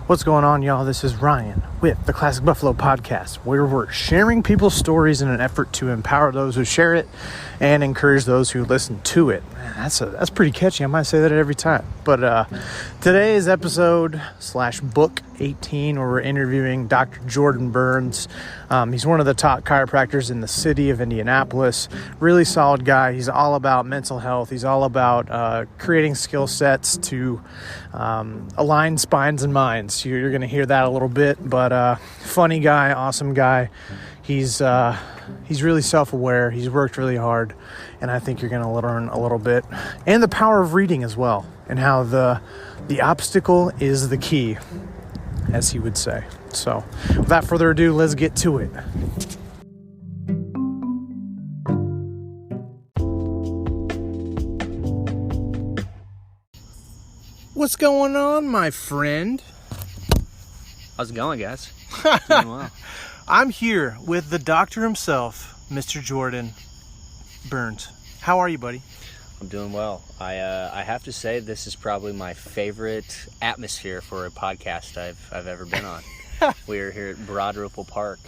What's going on, y'all? This is Ryan with the Classic Buffalo Podcast, where we're sharing people's stories in an effort to empower those who share it and encourage those who listen to it. Man, that's pretty catchy. I might say that every time. But today's episode / book 18, where we're interviewing Dr. Jordan Burns. He's one of the top chiropractors in the city of Indianapolis. Really solid guy. He's all about mental health. He's all about creating skill sets to align spines and minds. You're going to hear that a little bit, but funny guy, awesome guy. He's really self-aware. He's worked really hard, and I think you're going to learn a little bit. And the power of reading as well, and how the obstacle is the key, as he would say. So without further ado, let's get to it. What's going on, my friend? How's it going, guys? Doing well. I'm here with the doctor himself, Mr. Jordan Burns. How are you, buddy? I'm doing well. I have to say this is probably my favorite atmosphere for a podcast I've ever been on. We're here at Broad Ripple Park.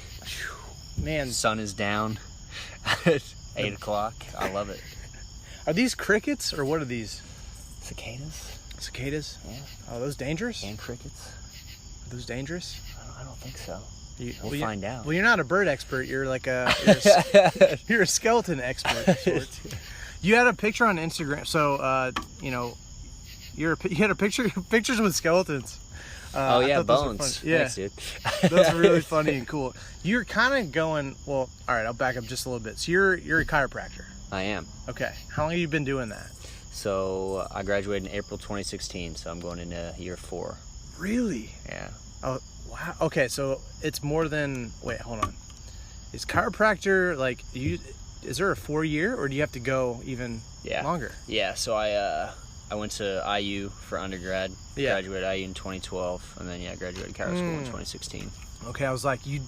Man, Sun is down at 8 o'clock. I love it. are these crickets or what are these? Cicadas? Cicadas? Yeah. Are those dangerous? And crickets? Are those dangerous? I don't think so. We'll find out. Well, you're not a bird expert. You're like you're a skeleton expert of sorts. You had a picture on Instagram. So, you had pictures with skeletons. Oh, yeah, bones. Those yeah. Thanks, dude. Those are really funny and cool. You're kind of going, well, all right, I'll back up just a little bit. So you're a chiropractor. I am. Okay. How long have you been doing that? So I graduated in April 2016, so I'm going into year 4. Really? Yeah. Oh, wow. Okay, so it's more than, wait, hold on. Is chiropractor, like, is there a 4-year, or do you have to go even longer? Yeah, so I went to IU for undergrad. Yeah. Graduated IU in 2012, and then graduated chiro school in 2016. Okay, I was like, you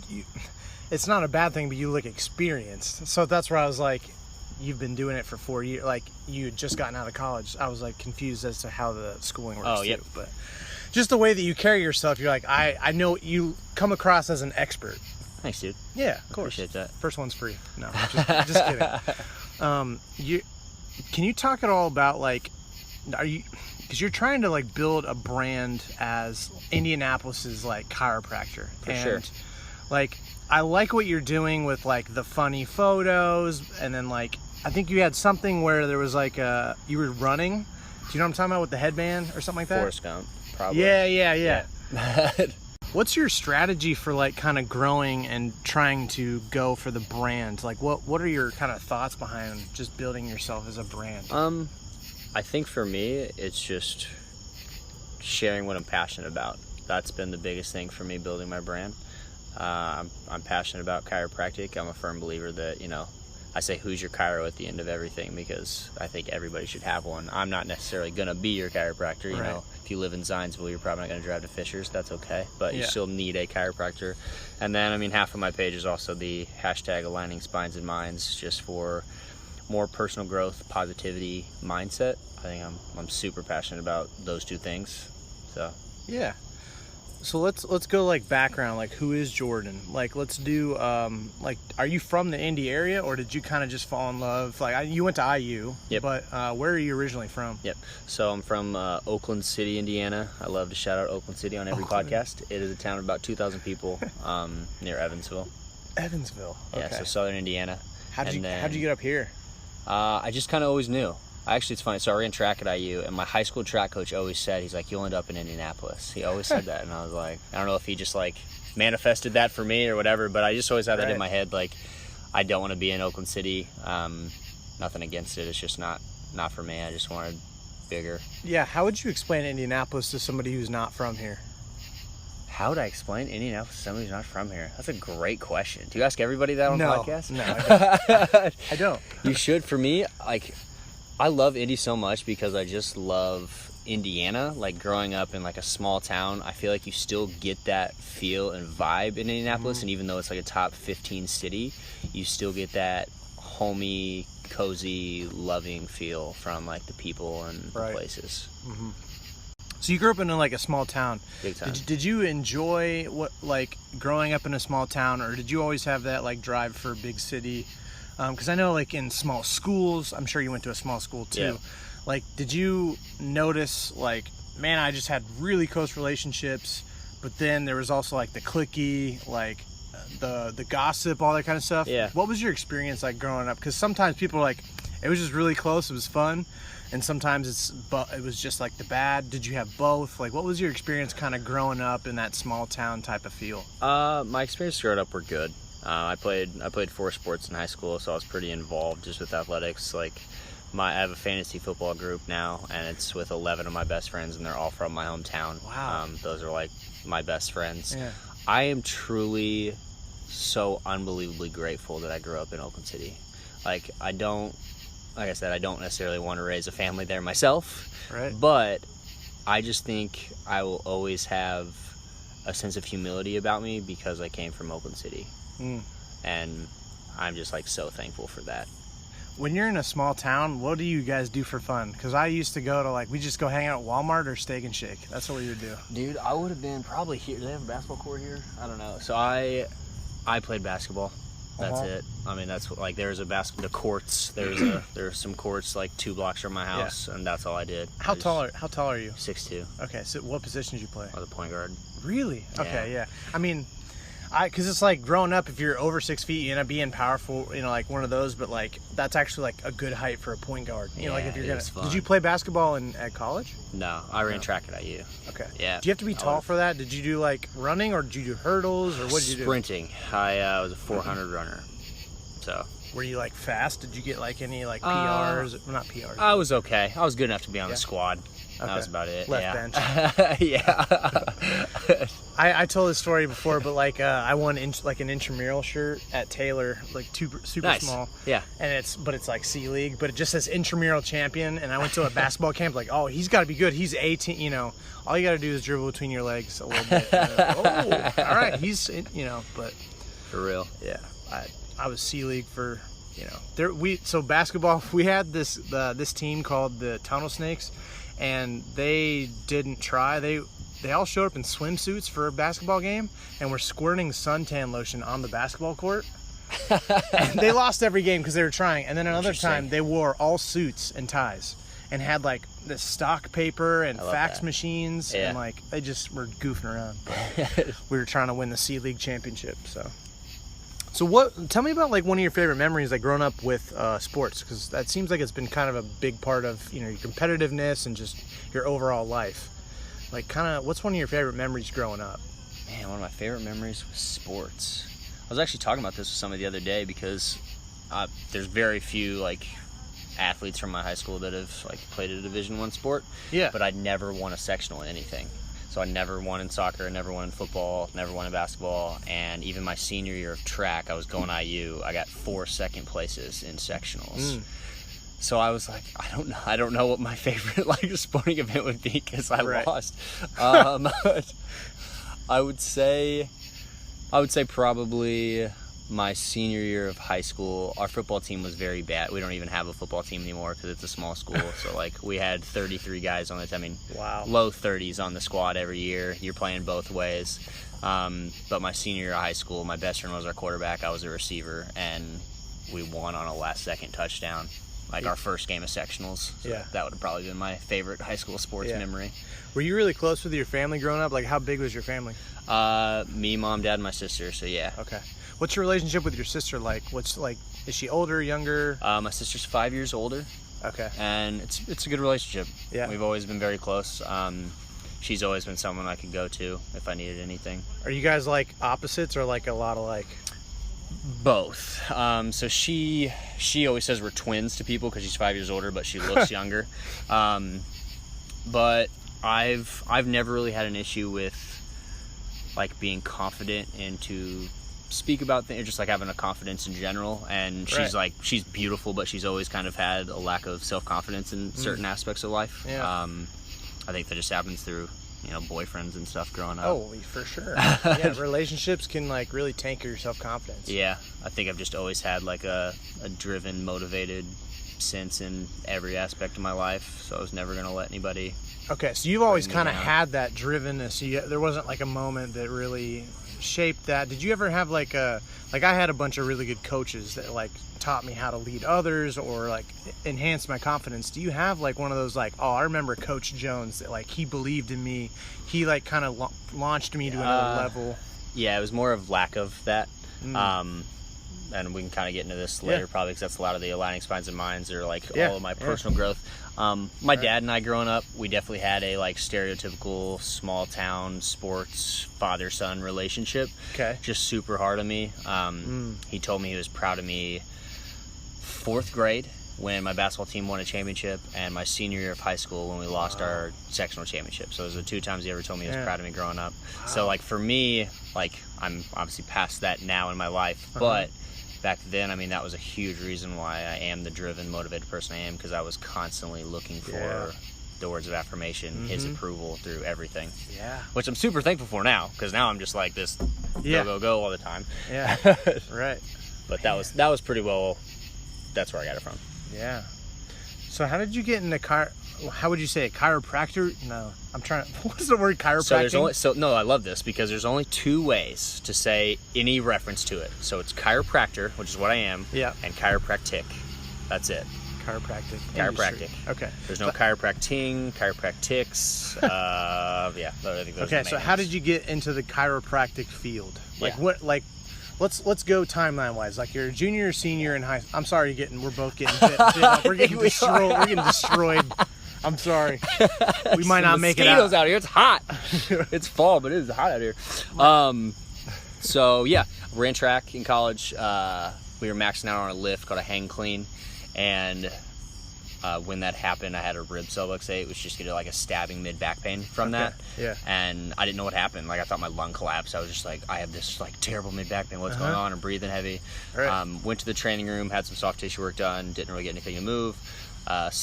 it's not a bad thing, but you look experienced. So that's where I was like, you've been doing it for 4 years, like you had just gotten out of college. I was like confused as to how the schooling works. Oh, yep. Too, but just the way that you carry yourself, you're like, I know you come across as an expert. Thanks, dude. Yeah, of course. Appreciate that. First one's free. No, just kidding. Can you talk at all about, like, because you're trying to, like, build a brand as Indianapolis's, like, chiropractor. For sure. Like, I like what you're doing with, like, the funny photos, and then, like, I think you had something where there was, like, you were running. Do you know what I'm talking about, with the headband or something like that? Forrest Gump, probably. Yeah. What's your strategy for, like, kind of growing and trying to go for the brand? Like, what are your kind of thoughts behind just building yourself as a brand? I think for me, it's just sharing what I'm passionate about. That's been the biggest thing for me building my brand. I'm passionate about chiropractic. I'm a firm believer that, I say who's your chiro at the end of everything, because I think everybody should have one. I'm not necessarily going to be your chiropractor. You know, if you live in Zionsville, you're probably not going to drive to Fishers. That's okay. But you still need a chiropractor. And then, half of my page is also the hashtag aligning spines and minds, just for more personal growth, positivity, mindset. I think I'm super passionate about those two things. So yeah. So let's go, like, background, like, who is Jordan? Like, let's do like, are you from the Indy area, or did you kind of just fall in love? Like, you went to IU. Yep. But where are you originally from? Yep. So I'm from Oakland City, Indiana. I love to shout out Oakland City on every podcast. It is a town of about 2,000 people near Evansville. Evansville. Okay. Yeah, so southern Indiana. How'd you get up here? I just kind of always knew. Actually, it's funny. So I ran track at IU, and my high school track coach always said, he's like, you'll end up in Indianapolis. He always said that, and I was like, I don't know if he just, like, manifested that for me or whatever, but I just always had that in my head, like, I don't want to be in Oakland City. Nothing against it. It's just not for me. I just wanted bigger. Yeah, how would you explain Indianapolis to somebody who's not from here? How would I explain Indianapolis to somebody who's not from here? That's a great question. Do you ask everybody that on the podcast? No, I don't. I don't. You should. For me, like, I love Indy so much because I just love Indiana. Like, growing up in, like, a small town, I feel like you still get that feel and vibe in Indianapolis. And even though it's like a top 15 city, you still get that homey, cozy, loving feel from, like, the people and the places. So you grew up in like a small town. Big time. Did you enjoy what like growing up in a small town, or did you always have that like drive for a big city? Because I know like in small schools, I'm sure you went to a small school too. Yeah. Like, did you notice like, man, I just had really close relationships, but then there was also like the cliquey, like the gossip, all that kind of stuff. Yeah. What was your experience like growing up? Because sometimes people are like, it was just really close, it was fun, and sometimes it was just like the bad. Did you have both? Like, what was your experience kind of growing up in that small town type of feel? My experience growing up were good. I played 4 sports in high school, so I was pretty involved just with athletics. Like, I have a fantasy football group now, and it's with 11 of my best friends, and they're all from my hometown. Wow. Those are like my best friends. Yeah. I am truly so unbelievably grateful that I grew up in Oakland City. Like I said, I don't necessarily want to raise a family there myself, Right. but I just think I will always have a sense of humility about me because I came from Oakland City. And I'm just like so thankful for that. When you're in a small town, what do you guys do for fun? Because I used to go to like, we just go hang out at Walmart or Steak and Shake. That's what we would do. Dude, I would have been probably here. Do they have a basketball court here? I don't know. So I played basketball. That's it. I mean, that's like there's the courts. There's some courts like 2 blocks from my house, and that's all I did. How tall are you? 6'2". Okay, so what position did you play? I was a point guard. Really? Yeah. Okay, yeah. I mean, because it's like growing up, if you're over 6 feet, you end up being powerful, like one of those. But like that's actually like a good height for a point guard. You know, like if you're gonna. fun. Did you play basketball at college? No, I ran track at IU. Okay. Yeah. Do you have to be tall for that? Did you do like running, or did you do hurdles, or what did you do? Sprinting. I was a 400 runner. So. Were you like fast? Did you get like any like PRs? Not PRs. I was okay. I was good enough to be on the squad. Okay. That was about it. Left bench. Yeah. I told this story before, but like I won like an intramural shirt at Taylor, like super Nice. small. Yeah. And it's like C League, but it just says intramural champion. And I went to a basketball camp, like, oh, he's got to be good. He's 18. You know, all you got to do is dribble between your legs a little bit. Oh, all right, he's but For real. yeah, I was C League for so basketball. We had this team called the Tunnel Snakes, and they didn't try. They all showed up in swimsuits for a basketball game and were squirting suntan lotion on the basketball court. And they lost every game because they were trying. And then another time they wore all suits and ties and had like this stock paper and fax machines, and like they just were goofing around. But we were trying to win the C League championship. So tell me about like one of your favorite memories, like growing up with sports, because that seems like it's been kind of a big part of your competitiveness and just your overall life. Like, kind of, what's one of your favorite memories growing up? Man, one of my favorite memories was sports. I was actually talking about this with somebody the other day because there's very few like athletes from my high school that have like played a Division I sport. Yeah. But I'd never won a sectional in anything. So I never won in soccer, never won in football, never won in basketball, and even my senior year of track, I was going IU. I got 4 second places in sectionals. So I was like, I don't know what my favorite like sporting event would be because I lost. I would say probably my senior year of high school. Our football team was very bad. We don't even have a football team anymore because it's a small school. So like we had 33 guys on the team. I mean, wow, low 30s on the squad every year. You're playing both ways. But my senior year of high school, my best friend was our quarterback. I was a receiver, and we won on a last-second touchdown. Like our first game of sectionals. So that would have probably been my favorite high school sports memory. Were you really close with your family growing up? Like, how big was your family? Me, mom, dad, and my sister. So yeah. Okay. What's your relationship with your sister like? Is she older, younger? My sister's 5 years older. Okay. And it's a good relationship. Yeah. We've always been very close. She's always been someone I could go to if I needed anything. Are you guys like opposites or like a lot alike? Both. So she always says we're twins to people because she's 5 years older, but she looks younger. But I've never really had an issue with like being confident and to speak about things, just like having a confidence in general. And she's beautiful, but she's always kind of had a lack of self-confidence in certain aspects of life. Yeah. I think that just happens through boyfriends and stuff growing up. Oh, for sure. Yeah, relationships can like really tank your self-confidence. Yeah, I think I've just always had like a driven, motivated since in every aspect of my life. So I was never going to let anybody. Okay, so you've always Bring me kind of down. had that drivenness. There wasn't like a moment that really shaped that. Did you ever have like I had a bunch of really good coaches that like taught me how to lead others or like enhance my confidence. Do you have like one of those like, oh, I remember Coach Jones that like he believed in me. He like kind of launched me to another level. Yeah, it was more of lack of that. And we can kind of get into this later probably because that's a lot of the aligning spines and minds or like all of my personal growth. My dad and I growing up, we definitely had a like stereotypical small town sports father-son relationship. Okay. Just super hard on me. He told me he was proud of me 4th grade when my basketball team won a championship and my senior year of high school when we lost our sectional championship. So those are the 2 times he ever told me he was proud of me growing up. Wow. So like for me, like I'm obviously past that now in my life, but back then, I mean, that was a huge reason why I am the driven, motivated person I am, because I was constantly looking for the words of affirmation, his approval through everything. Yeah. Which I'm super thankful for now, because now I'm just like this go all the time. Yeah. Right. But that was pretty well, that's where I got it from. Yeah. So how did you get into how would you say it? Chiropractor? No, I'm trying to, what's the word chiropractic? No, I love this because there's only 2 ways to say any reference to it. So it's chiropractor, which is what I am, and chiropractic. That's it. Chiropractic. Okay. There's no chiropracting, chiropractics. I think those are the so main how ones. did you get into the chiropractic field? Like Yeah. what, like, let's go timeline wise. Like you're a junior or senior in high. I'm sorry, we're both getting bit up. We're getting destroyed. We're getting destroyed. I'm sorry. We might not make it out. Mosquitoes out here. It's hot. It's fall, but it is hot out here. So yeah, ran track in college. We were maxing out on a lift called a hang clean, and when that happened, I had a rib subluxate, which just get like a stabbing mid back pain from that. Yeah. And I didn't know what happened. Like I thought my lung collapsed. I was just like, I have this like terrible mid back pain. What's going on? I'm breathing heavy. Right. Went to the training room, had some soft tissue work done. Didn't really get anything to move. Had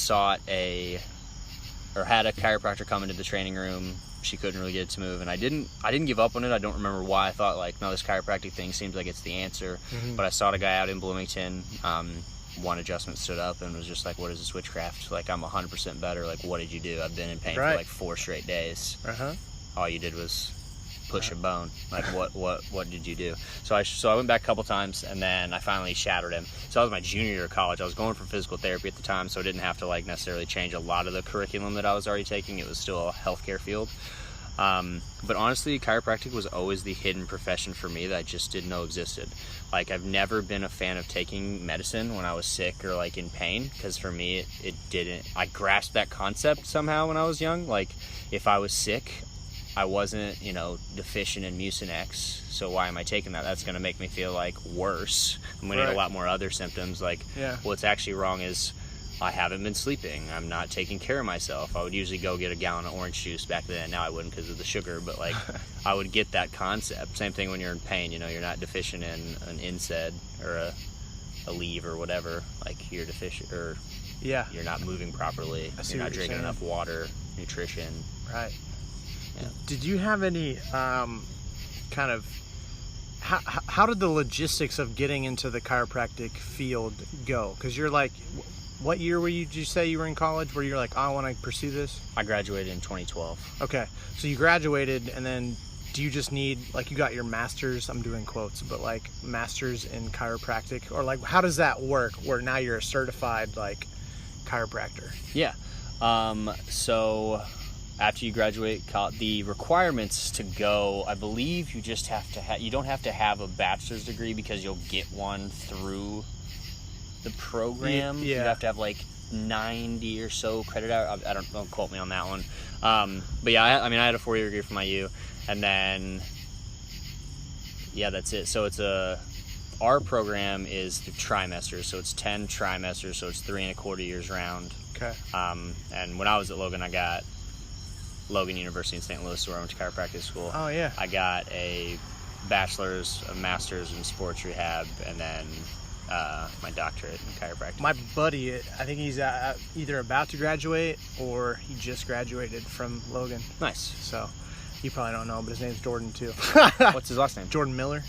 a chiropractor come into the training room. She couldn't really get it to move, and I didn't give up on it. I don't remember why. I thought like, no, this chiropractic thing seems like it's the answer. But I sought a guy out in Bloomington. One adjustment stood up and was just like, what is this witchcraft? Like, I'm 100% better. Like, what did you do? I've been in pain for like 4 straight days. All you did was push a bone. Like, what did you do? So I went back a couple times, and then I finally shattered him. So that was my junior year of college. I was going for physical therapy at the time, so I didn't have to like necessarily change a lot of the curriculum that I was already taking. It was still a healthcare field. But honestly, chiropractic was always the hidden profession for me that I just didn't know existed. Like, I've never been a fan of taking medicine when I was sick or like in pain, because for me it didn't, I grasped that concept somehow when I was young. Like, if I was sick, I wasn't, deficient in Mucinex, so why am I taking that? That's going to make me feel like worse. I'm going to get a lot more other symptoms. Like, what's actually wrong is I haven't been sleeping. I'm not taking care of myself. I would usually go get a gallon of orange juice back then. Now I wouldn't because of the sugar, but like I would get that concept. Same thing when you're in pain, you're not deficient in an NSAID or a leave or whatever. Like, you're deficient, or you're not moving properly. You're not drinking enough water, nutrition. Right. Yeah. Did you have any kind of, how did the logistics of getting into the chiropractic field go? Because you're like, what year did you say you were in college where you're like, I want to pursue this? I graduated in 2012. Okay. So you graduated, and then do you just need, like, you got your master's, I'm doing quotes, but like master's in chiropractic, or like, how does that work where now you're a certified like chiropractor? Yeah. So after you graduate, the requirements to go, I believe you just have to you don't have to have a bachelor's degree because you'll get one through the program. You have to have like 90 or so credit hours. Don't quote me on that one. But yeah, I had a 4-year degree from IU, and then that's it. So our program is the trimesters, so it's 10 trimesters, so it's 3.25 years round. Okay. And when I was at Logan, I got Logan University in St. Louis, where I went to chiropractic school. Oh yeah. I got a bachelor's, a master's in sports rehab, and then my doctorate in chiropractic. My buddy, I think he's either about to graduate or he just graduated from Logan. Nice. So you probably don't know, but his name's Jordan too. What's his last name? Jordan Miller.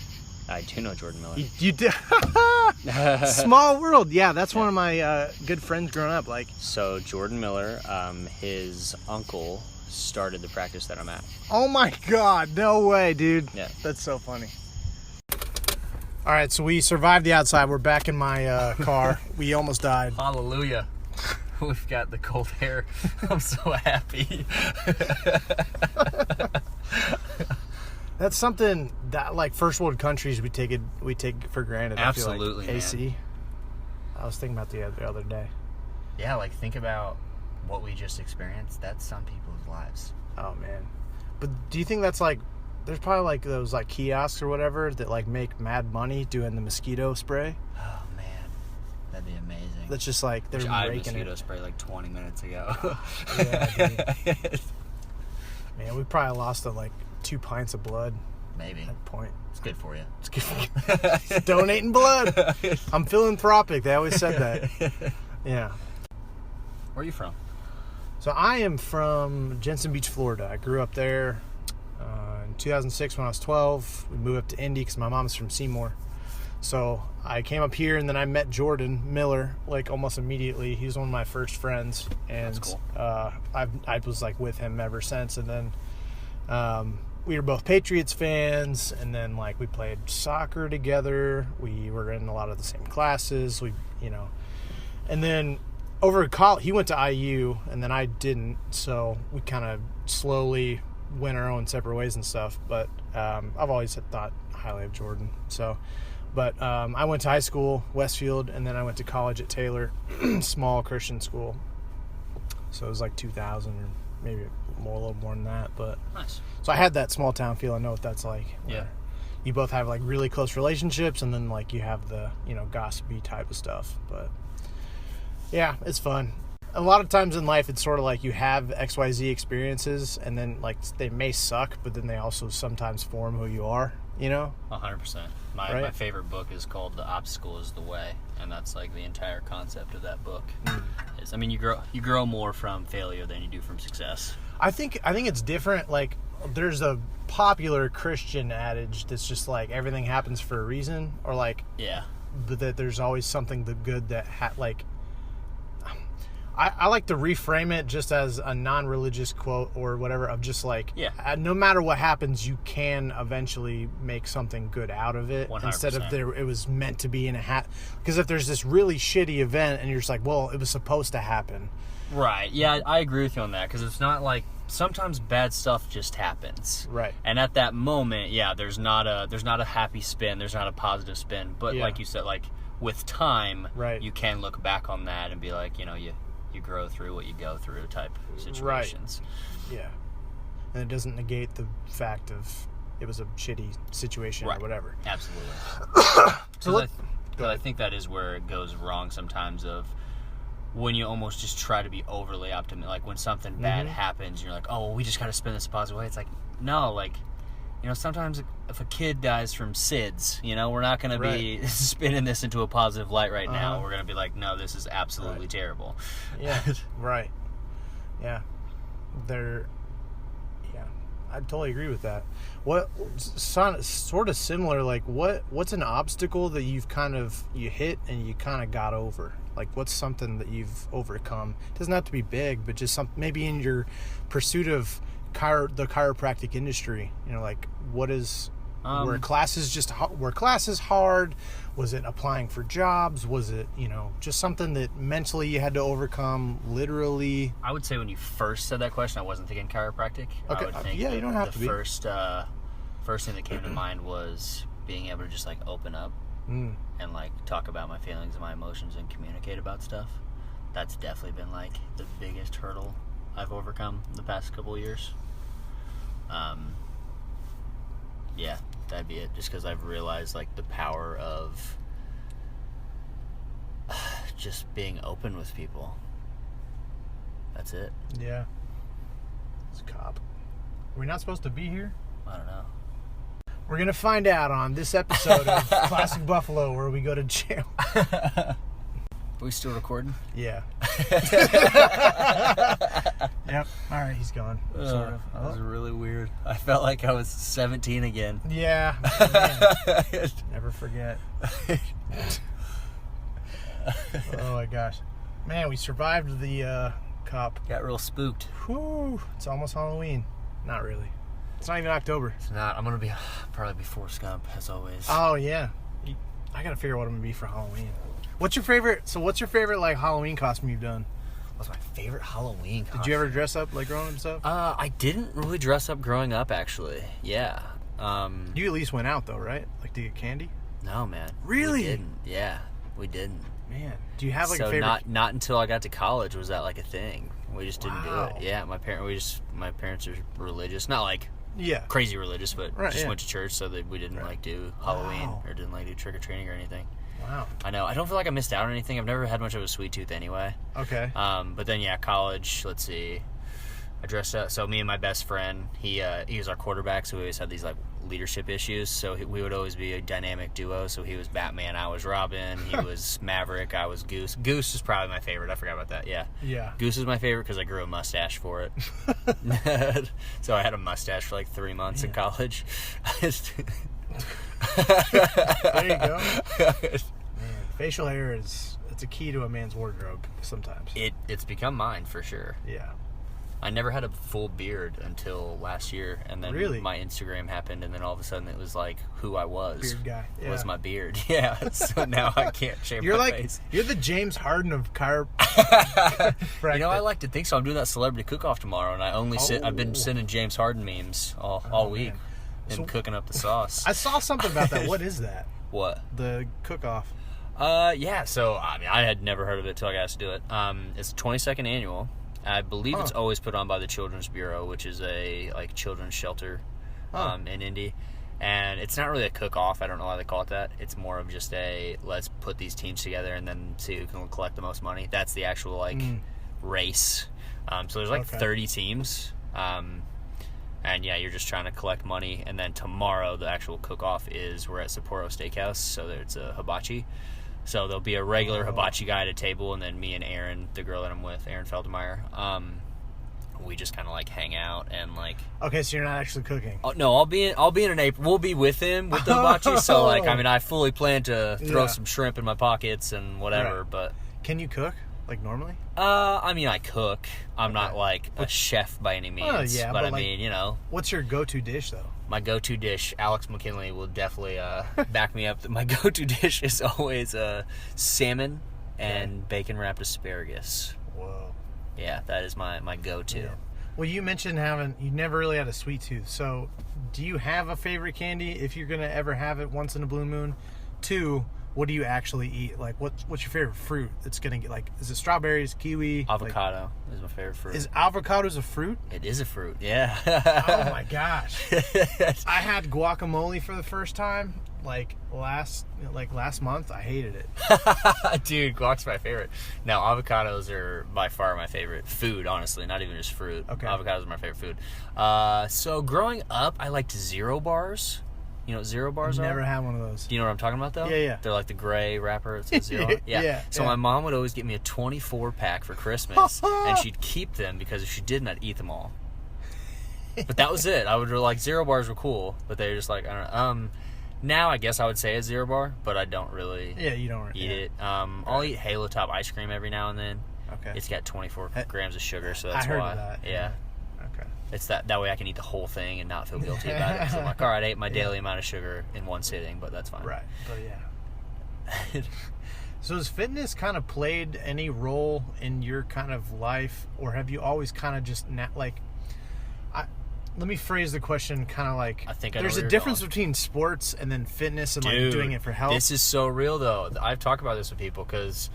I do know Jordan Miller. You did. Small world. Yeah, that's one of my good friends growing up. Like, So Jordan Miller, his uncle started the practice that I'm at. oh my God, no way, dude. Yeah. That's so funny. All right, so we survived the outside. We're back in my car. We almost died. Hallelujah. We've got the cold air. I'm so happy. That's something that, like, first world countries, we take for granted. Absolutely, I feel like. AC. I was thinking about the other day. Yeah, like think about what we just experienced. That's some people's lives. Oh man, but do you think that's like? There's probably like those like kiosks or whatever that like make mad money doing the mosquito spray. Oh man, that'd be amazing. That's just like they're I had raking mosquito it. spray like 20 minutes ago. Yeah, dude. Man, we probably lost like 2 pints of blood Maybe. at that point. It's good for you. It's good. Donating blood. I'm philanthropic. They always said that. Yeah. Where are you from? So I am from Jensen Beach, Florida. I grew up there in 2006 when I was 12. We moved up to Indy because my mom's from Seymour. So I came up here and then I met Jordan Miller like almost immediately. He was one of my first friends, and That's cool. I was like with him ever since. And then we were both Patriots fans, and then like we played soccer together. We were in a lot of the same classes. And then over college, he went to IU, and then I didn't. So we kind of slowly went our own separate ways and stuff. But I've always thought highly of Jordan. So, but I went to high school, Westfield, and then I went to college at Taylor, small Christian school. So it was like 2000 or maybe a little more than that. But Nice. so I had that small town feel. I know what that's like. Yeah. where You both have like really close relationships, and then like you have the gossipy type of stuff. But yeah, it's fun. A lot of times in life, it's sort of like you have XYZ experiences, and then like they may suck, but then they also sometimes form who you are. 100%. My Right? favorite book is called The Obstacle is the Way, and that's like the entire concept of that book. Is, I mean, you grow more from failure than you do from success. I think it's different. Like, there's a popular Christian adage that's just like everything happens for a reason, or like Yeah. that there's always something good that I like to reframe it just as a non-religious quote or whatever of just like, Yeah. No matter what happens, you can eventually make something good out of it 100%. instead of it was meant to be in a hat. Because if there's this really shitty event and you're just like, well, it was supposed to happen. Right. Yeah, I agree with you on that, because it's not like sometimes bad stuff just happens. Right. And at that moment, yeah, there's not a happy spin, there's not a positive spin. But Yeah. like you said, like with time, Right. you can look back on that and be like, you grow through what you go through type situations. Yeah. And it doesn't negate the fact of it was a shitty situation Right. or whatever. Absolutely. So But I think that is where it goes wrong sometimes, of when you almost just try to be overly optimistic. Like when something bad happens, you're like, oh, well, we just got to spin this a positive way. It's like, no, like, sometimes if a kid dies from SIDS, we're not going to be spinning this into a positive light right now. We're going to be like, no, this is absolutely terrible. Yeah, right. Yeah. I totally agree with that. What sort of similar, like what's an obstacle that you hit and you kind of got over? Like what's something that you've overcome? It doesn't have to be big, but just maybe in your pursuit of the chiropractic industry, like what is were classes hard? Was it applying for jobs? Was it just something that mentally you had to overcome? Literally, I would say when you first said that question, I wasn't thinking chiropractic. Okay. I would think Yeah, you don't have to be. First thing that came to mind was being able to just like open up and like talk about my feelings and my emotions and communicate about stuff. That's definitely been like the biggest hurdle I've overcome the past couple of years. Yeah, that'd be it. Just because I've realized like the power of just being open with people. That's it. yeah. It's a cop. Are we not supposed to be here? I don't know. We're gonna find out on this episode of Classic Buffalo, where we go to jail. Are we still recording? Yeah. Yep. All right, he's gone. Sort of. That was really weird. I felt like I was 17 again. Yeah. Man. Never forget. Oh my gosh, man, we survived the cop. Got real spooked. Whew, it's almost Halloween. Not really. It's not even October. It's not. I'm gonna be probably be Forrest Gump as always. Oh yeah, I gotta figure out what I'm gonna be for Halloween. What's your favorite? So what's your favorite like Halloween costume you've done? What's my favorite Halloween costume? Did you ever dress up like growing up and stuff? I didn't really dress up growing up, actually. Yeah. You at least went out though, right? Like to get candy. No, man. Really? We didn't. Yeah, we didn't. Man, do you have like so a favorite? not until I got to college was that like a thing. We just didn't Wow. do it. Yeah, my parents are religious, not like Yeah. crazy religious, but Right, just yeah. went to church, so that we didn't like do Halloween or didn't like do trick or treating or anything. Wow. I know. I don't feel like I missed out on anything. I've never had much of a sweet tooth anyway. Okay. But then yeah, college. Let's see. I dressed up. So me and my best friend, he was our quarterback, so we always had these like leadership issues. So we would always be a dynamic duo. So he was Batman, I was Robin. He was Maverick, I was Goose. Goose is probably my favorite. I forgot about that. Yeah. Yeah. Goose is my favorite because I grew a mustache for it. So I had a mustache for like 3 months in college. There you go. Man, facial hair it's a key to a man's wardrobe sometimes. It's become mine for sure. Yeah. I never had a full beard until last year, and then Really? my Instagram happened, and then all of a sudden it was like who I was. Beard guy. Yeah. Was my beard. Yeah, so now I can't shave You're my like face. you're the James Harden of You know, I like to think so. I'm doing that celebrity cook-off tomorrow, and I've been sending James Harden memes all week, man. and So- cooking up the sauce. I saw something about that. What is that? What? The cook-off. Yeah. So I mean, I had never heard of it till I got to do it. It's the 22nd annual. I believe it's always put on by the Children's Bureau, which is a like children's shelter in Indy. And it's not really a cook-off. I don't know why they call it that. It's more of just a let's put these teams together and then see who can collect the most money. That's the actual like race. So there's like 30 teams. And yeah, you're just trying to collect money. And then tomorrow, the actual cook-off is we're at Sapporo Steakhouse. So it's a hibachi. So there'll be a regular hibachi guy at a table, and then me and Erin, the girl that I'm with, Erin Feldmeyer, we just kind of like hang out and like. Okay, so you're not actually cooking. Oh, no, I'll be in an apron. We'll be with him with the hibachi. So like, I mean, I fully plan to throw some shrimp in my pockets and whatever. Right. But Can you cook like normally? I mean, I cook. I'm not like a chef by any means. yeah, but I but, like, mean, you know. What's your go-to dish though? My go-to dish, Alex McKinley will definitely back me up. My go-to dish is always salmon and bacon-wrapped asparagus. Whoa. Yeah, that is my go-to. Yeah. Well, you mentioned you never really had a sweet tooth. So, do you have a favorite candy if you're gonna ever have it once in a blue moon? 2, what do you actually eat? Like, what's your favorite fruit? It's gonna get like, is it strawberries, kiwi? Avocado is my favorite fruit. Is avocados a fruit? It is a fruit, yeah. Oh my gosh! I had guacamole for the first time last month. I hated it. Dude, guac's my favorite. Now, avocados are by far my favorite food, honestly, not even just fruit. Okay. Avocados are my favorite food. So growing up, I liked Zero bars. You know what Zero bars are? Never had one of those. Do you know what I'm talking about, though? Yeah, yeah. They're like the gray wrapper. It says Zero on it. Yeah, So yeah. my mom would always get me a 24-pack for Christmas, and she'd keep them because if she didn't, I'd eat them all. But that was it. I would like Zero bars were cool, but they were just like, I don't know. Now I guess I would say a Zero bar, but I don't really Yeah, you don't eat it. I'll eat Halo Top ice cream every now and then. Okay. It's got 24 grams of sugar, so that's I heard why. of that. Yeah. Okay. It's that way I can eat the whole thing and not feel guilty about it. 'Cause I'm like, all right, I ate my daily amount of sugar in one sitting, but that's fine. Right. But yeah. So has fitness kind of played any role in your kind of life, or have you always kind of just let me phrase the question kind of like, I think I know there's where a you're difference going. between sports and then fitness and like Dude, doing it for health. This is so real, though. I've talked about this with people because,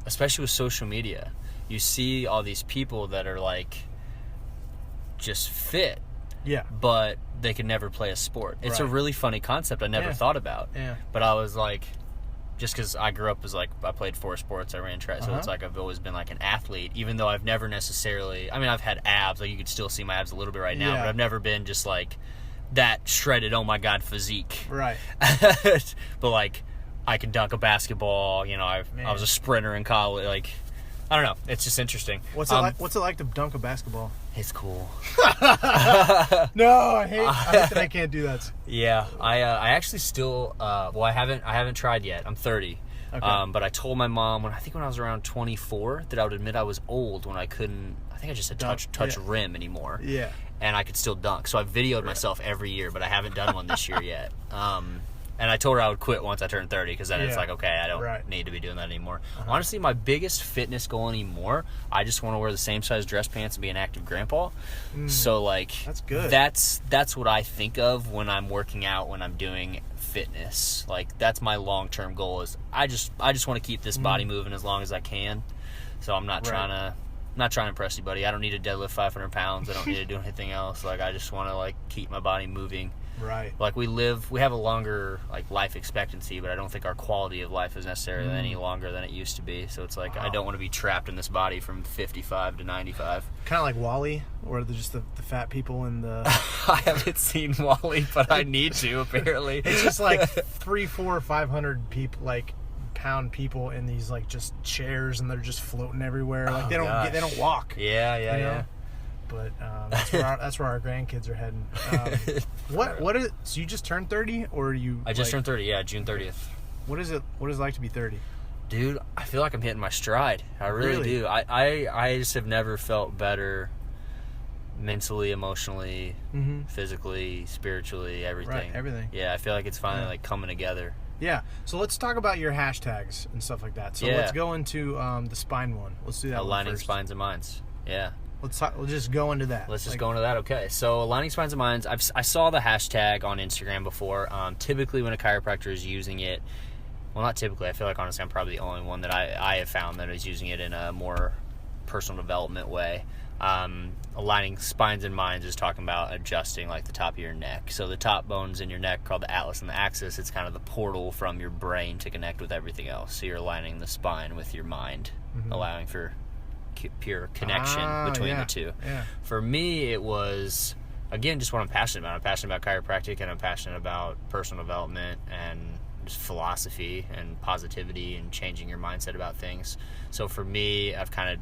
especially with social media, you see all these people that are like just fit, Yeah. but they can never play a sport. It's a Right. really funny concept I never Yeah. thought about. Yeah. But I was like, just because I grew up as like, I played 4 sports, I ran track, so it's like I've always been like an athlete, even though I've never necessarily, I mean, I've had abs, like you could still see my abs a little bit right now, Yeah. but I've never been just like that shredded, oh my God, physique. Right. But like, I could dunk a basketball, you know, I was a sprinter in college, like, I don't know, it's just interesting. What's it like to dunk a basketball? It's cool. No, I hate that I can't do that. Yeah, I actually still I haven't tried yet. I'm 30, Okay. But I told my mom when I was around 24 that I would admit I was old when I couldn't. I think I just said touch rim anymore. Yeah. And I could still dunk. So I videoed myself every year, but I haven't done one this year yet. And I told her I would quit once I turned 30 because then it's like, okay, I don't need to be doing that anymore. Honestly, my biggest fitness goal anymore, I just want to wear the same size dress pants and be an active grandpa. So, like, that's good. That's what I think of when I'm working out, when I'm doing fitness. Like, that's my long-term goal is I just want to keep this body moving as long as I can. So I'm not trying to impress anybody. I don't need to deadlift 500 pounds. I don't need to do anything else. Like, I just want to, like, keep my body moving. Right. Like, we have a longer, like, life expectancy, but I don't think our quality of life is necessarily any longer than it used to be. So it's like, I don't want to be trapped in this body from 55 to 95. Kind of like WALL-E, or just the fat people in the... I haven't seen WALL-E, but I need to, apparently. It's just like 300, 400, 500 people, like, pound people in these, like, just chairs, and they're just floating everywhere. Like, they don't walk. Yeah. But that's where our grandkids are heading. So you just turned 30, or you? I just turned 30. Yeah, June 30th. What is it like to be 30? Dude, I feel like I'm hitting my stride. I really do. I just have never felt better mentally, emotionally, physically, spiritually, everything. Right, everything. Yeah, I feel like it's finally like coming together. Yeah. So let's talk about your hashtags and stuff like that. So let's go into the spine one. Let's do that. Aligning first. spines and minds. Yeah. We'll just go into that. Let's just go into that. Okay. So Aligning Spines and Minds, I saw the hashtag on Instagram before. Typically when a chiropractor is using it, well, not typically, I feel like honestly I'm probably the only one that I have found that is using it in a more personal development way. Aligning Spines and Minds is talking about adjusting like the top of your neck. So the top bones in your neck called the atlas and the axis, it's kind of the portal from your brain to connect with everything else. So you're aligning the spine with your mind, allowing for pure connection between the two. Yeah. For me, it was, again, just what I'm passionate about. I'm passionate about chiropractic, and I'm passionate about personal development and just philosophy and positivity and changing your mindset about things. So for me, I've kind of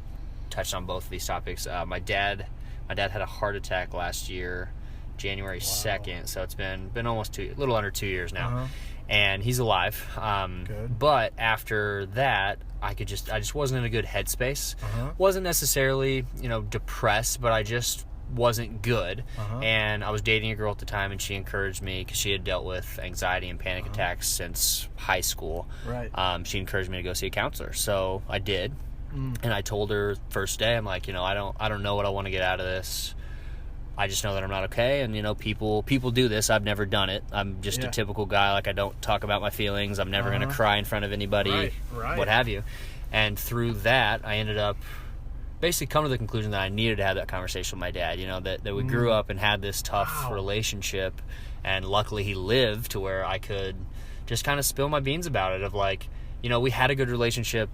touched on both of these topics. My dad had a heart attack last year, January 2nd. So it's been almost a little under 2 years now. And he's alive. Good. But after that, I just wasn't in a good headspace. Wasn't necessarily, depressed, but I just wasn't good. And I was dating a girl at the time, and she encouraged me because she had dealt with anxiety and panic attacks since high school. Right. She encouraged me to go see a counselor, so I did. And I told her first day, I'm like, I don't know what I want to get out of this. I just know that I'm not okay, and people do this. I've never done it. I'm just a typical guy. Like, I don't talk about my feelings. I'm never going to cry in front of anybody, what have you. And through that, I ended up basically coming to the conclusion that I needed to have that conversation with my dad. That we grew up and had this tough relationship, and luckily he lived to where I could just kind of spill my beans about it. Of like, we had a good relationship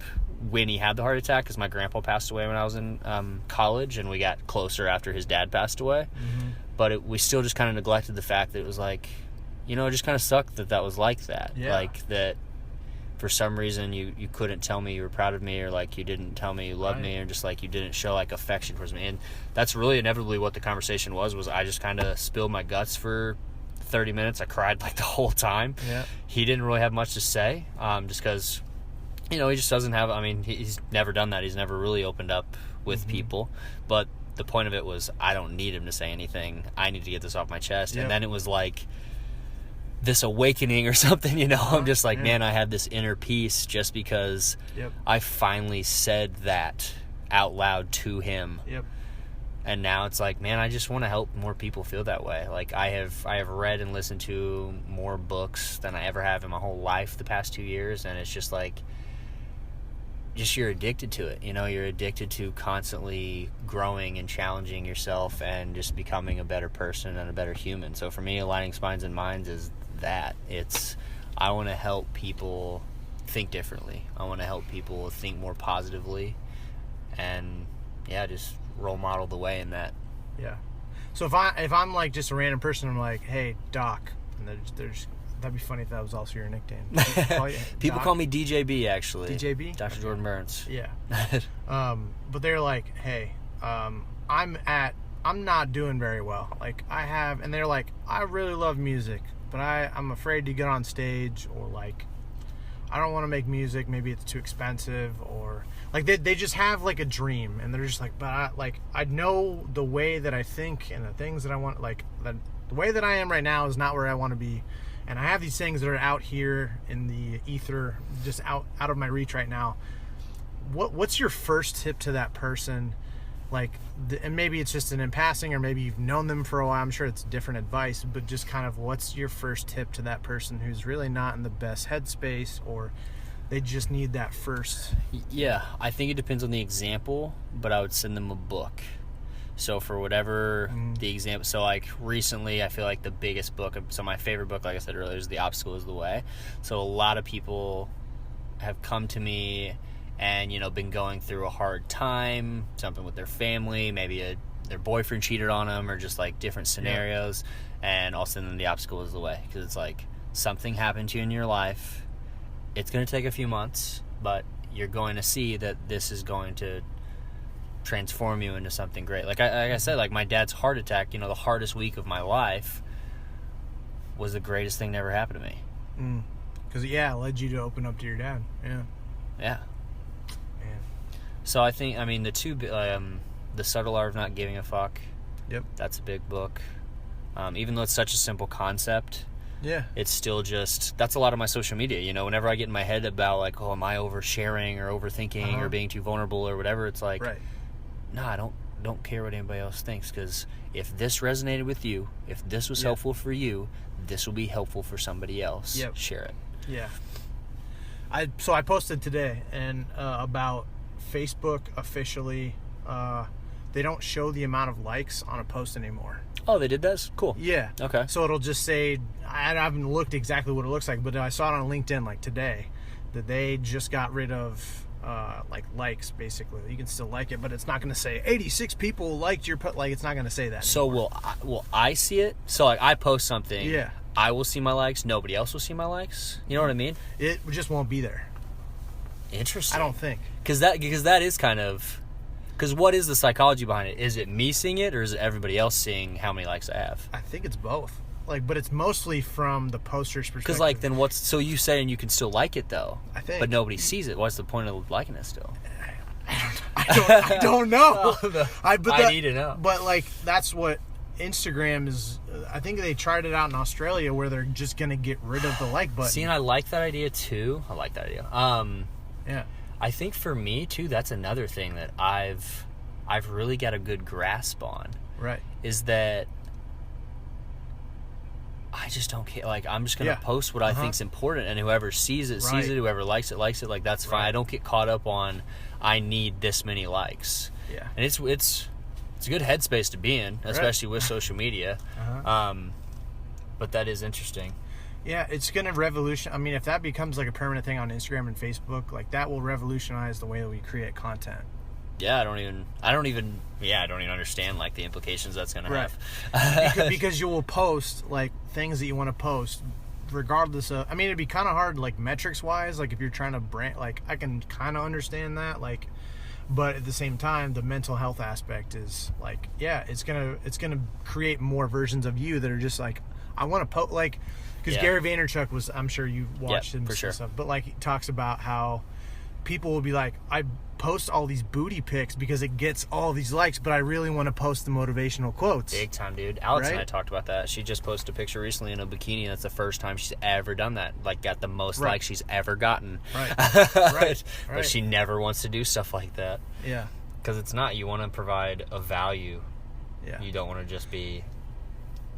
when he had the heart attack, because my grandpa passed away when I was in college, and we got closer after his dad passed away. But we still just kind of neglected the fact that it was like, it just kind of sucked that was like that. Like that for some reason you couldn't tell me you were proud of me, or like you didn't tell me you loved me, or just like you didn't show like affection towards me. And that's really inevitably what the conversation was I just kind of spilled my guts for 30 minutes. I cried like the whole time. He didn't really have much to say, just because he just doesn't have, he's never done that. He's never really opened up with people. But the point of it was, I don't need him to say anything. I need to get this off my chest. And then it was like this awakening or something, I'm just like, man, I had this inner peace just because I finally said that out loud to him. And now it's like, man, I just want to help more people feel that way. Like, I have read and listened to more books than I ever have in my whole life the past 2 years. And it's just like, you're addicted to it. You're addicted to constantly growing and challenging yourself and just becoming a better person and a better human. So for me, Aligning Spines and Minds is that. I want to help people think differently. I want to help people think more positively, and just role model the way in that. So if I'm like just a random person, I'm like, hey, Doc, and there's that'd be funny if that was also your nickname. People call me DJB, actually. DJB? Dr. Jordan Burns. Yeah. But they're like, hey, I'm not doing very well. Like, and they're like, I really love music, but I'm afraid to get on stage, or like, I don't want to make music. Maybe it's too expensive, or like they just have like a dream, and they're just like, but I know the way that I think and the things that I want, like the way that I am right now is not where I want to be, and I have these things that are out here in the ether, just out of my reach right now. What's your first tip to that person? Like, and maybe it's just in passing, or maybe you've known them for a while. I'm sure it's different advice, but just kind of what's your first tip to that person who's really not in the best headspace, or they just need that first? Yeah, I think it depends on the example, but I would send them a book. So for whatever the example, so like recently I feel like the biggest book, so my favorite book, like I said earlier, is The Obstacle is the Way. So a lot of people have come to me and, you know, been going through a hard time, something with their family, maybe their boyfriend cheated on them, or just like different scenarios, and I'll send them The Obstacle is the Way, because it's like something happened to you in your life. It's going to take a few months, but you're going to see that this is going to transform you into something great. Like I said, like my dad's heart attack, you know, the hardest week of my life was the greatest thing that ever happened to me. Because, it led you to open up to your dad. Yeah. So I think, I mean, The Subtle Art of Not Giving a Fuck. Yep. That's a big book. Even though it's such a simple concept, it's still just, that's a lot of my social media. You know, whenever I get in my head about like, oh, am I oversharing or overthinking or being too vulnerable or whatever, it's like, no, I don't care what anybody else thinks, because if this resonated with you, if this was helpful for you, this will be helpful for somebody else. Share it. Yeah. So I posted today and about Facebook officially, they don't show the amount of likes on a post anymore. Oh, they did that? Cool. Yeah. Okay. So it'll just say, I haven't looked exactly what it looks like, but I saw it on LinkedIn like today, that they just got rid of like likes, basically. You can still like it, but it's not going to say 86 people liked your post. Like, it's not going to say that So anymore. will I see it? So like I post something. Yeah. I will see my likes. Nobody else will see my likes. You know what I mean? It just won't be there. Interesting. I don't think. Because that is kind of... Because what is the psychology behind it? Is it me seeing it, or is it everybody else seeing how many likes I have? I think it's both. Like, but it's mostly from the poster's perspective. Because like, then what's... So you saying you can still like it, though. I think. But nobody sees it. What's the point of liking it still? I don't know. I need to know. But like, that's what Instagram is. I think they tried it out in Australia, where they're just gonna get rid of the like button. See, and I like that idea too. Yeah. I think for me too, that's another thing that I've really got a good grasp on. Right. Is that I just don't care. Like, I'm just gonna post what I think's important, and whoever sees it sees it. Whoever likes it likes it. Like, that's fine. I don't get caught up on I need this many likes. Yeah. And it's a good headspace to be in, especially with social media. But that is interesting. Yeah, it's going to revolutionize. I mean, if that becomes like a permanent thing on Instagram and Facebook, like that will revolutionize the way that we create content. Yeah, I don't even understand like the implications that's going to have. because you will post like things that you want to post regardless of, I mean, it'd be kind of hard like metrics wise, like if you're trying to brand, like I can kind of understand that, like, but at the same time, the mental health aspect is like, it's going to create more versions of you that are just like, I want to post, like, because Gary Vaynerchuk was, I'm sure you watched him for sure. stuff, but like he talks about how people will be like, I post all these booty pics because it gets all these likes, but I really want to post the motivational quotes. Big time, dude. Alex and I talked about that. She just posted a picture recently in a bikini, and that's the first time she's ever done that. Like, got the most likes she's ever gotten. Right. But she never wants to do stuff like that. Yeah. Because it's not. You want to provide a value. Yeah. You don't want to just be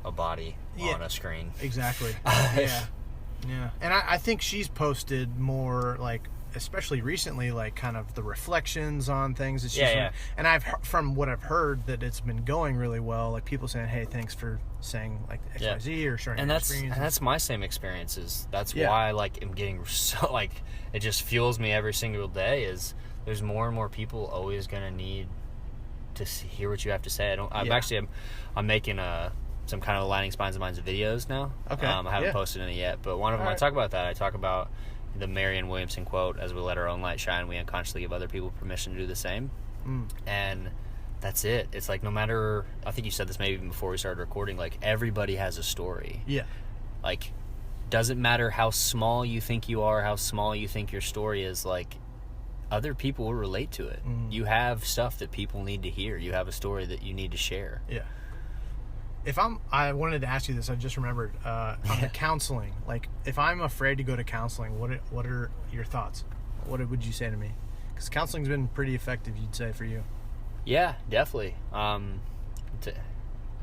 a body on a screen. Exactly. Yeah. And I think she's posted more, like, especially recently, like kind of the reflections on things that she's doing. And from what I've heard, that it's been going really well. Like people saying, "Hey, thanks for saying like XYZ or sharing your experience." And that's my same experiences. That's why I like am getting so like it just fuels me every single day. Is there's more and more people always gonna need to hear what you have to say. I'm making some kind of Aligning Spines and Minds videos now. Okay. I haven't posted any yet, but one of them I talk about that. I talk about the Marianne Williamson quote, "As we let our own light shine, we unconsciously give other people permission to do the same." And that's it. It's like, no matter, I think you said this maybe even before we started recording, like everybody has a story. Yeah. Like doesn't matter how small you think you are, how small you think your story is, like, other people will relate to it. You have stuff that people need to hear. You have a story that you need to share. Yeah. I wanted to ask you this, I just remembered, on the counseling, like, if I'm afraid to go to counseling, what are your thoughts? What would you say to me? Because counseling's been pretty effective, you'd say, for you. Yeah, definitely. I'd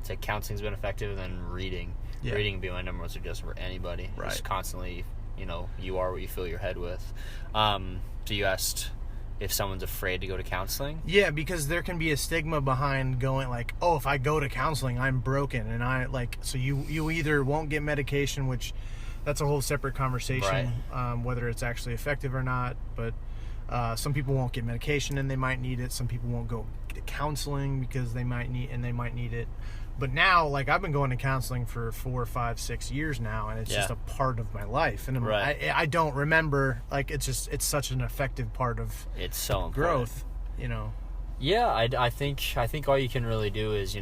say counseling's been effective, than reading. Yeah. Reading would be my number one suggestion for anybody. Right. Just constantly, you are what you fill your head with. So you asked if someone's afraid to go to counseling? Yeah, because there can be a stigma behind going, like, oh, if I go to counseling, I'm broken. And so you either won't get medication, which that's a whole separate conversation, right. Whether it's actually effective or not. But some people won't get medication and they might need it. Some people won't go to counseling because they might need it. But now, like, I've been going to counseling for 4, 5, 6 years now, and it's just a part of my life. And right. I don't remember, like, it's such an effective part of it's so growth, Yeah, I think all you can really do is,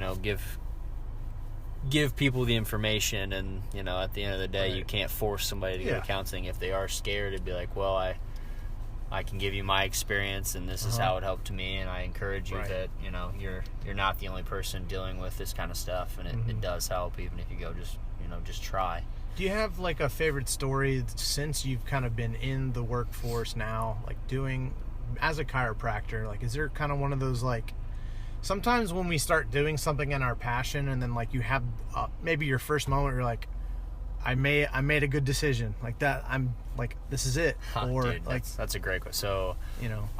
give people the information, and, at the end of the day, right. You can't force somebody to go to counseling. If they are scared, it'd be like, well, I can give you my experience, and this is how it helped me, and I encourage you right. that, you're not the only person dealing with this kind of stuff, and it does help, even if you go just try. Do you have, like, a favorite story since you've kind of been in the workforce now, like, doing, as a chiropractor, like, is there kind of one of those, like, sometimes when we start doing something in our passion, and then, like, you have maybe your first moment where you're like, I made a good decision, like that. I'm like, this is it. Or dude, like, that's a great question. So,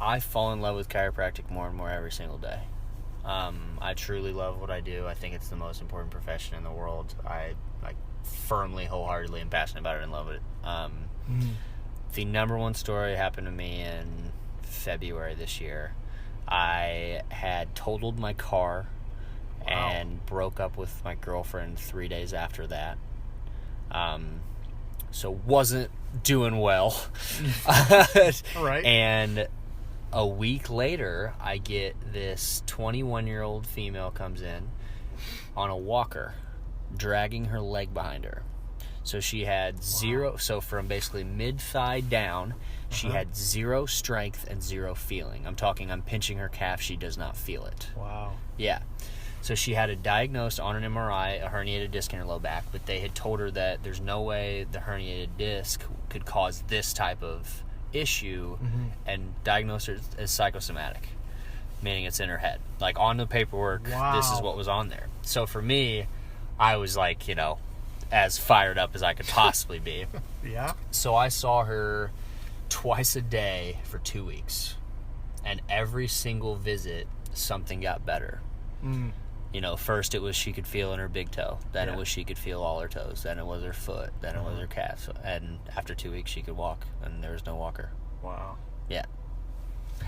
I fall in love with chiropractic more and more every single day. I truly love what I do. I think it's the most important profession in the world. I firmly, wholeheartedly, am passionate about it and love it. The number one story happened to me in February this year. I had totaled my car and broke up with my girlfriend 3 days after that. So wasn't doing well. right. And a week later, I get this 21-year-old female comes in on a walker, dragging her leg behind her. So she had zero, so from basically mid-thigh down, she had zero strength and zero feeling. I'm pinching her calf, she does not feel it. Wow. Yeah. So she had a diagnosed on an MRI, a herniated disc in her low back, but they had told her that there's no way the herniated disc could cause this type of issue, and diagnosed her as psychosomatic, meaning it's in her head. Like, on the paperwork, this is what was on there. So for me, I was like, as fired up as I could possibly be. Yeah. So I saw her twice a day for 2 weeks, and every single visit, something got better. First it was she could feel in her big toe. Then it was she could feel all her toes. Then it was her foot. Then it was her calf. And after 2 weeks, she could walk, and there was no walker. Wow. Yeah.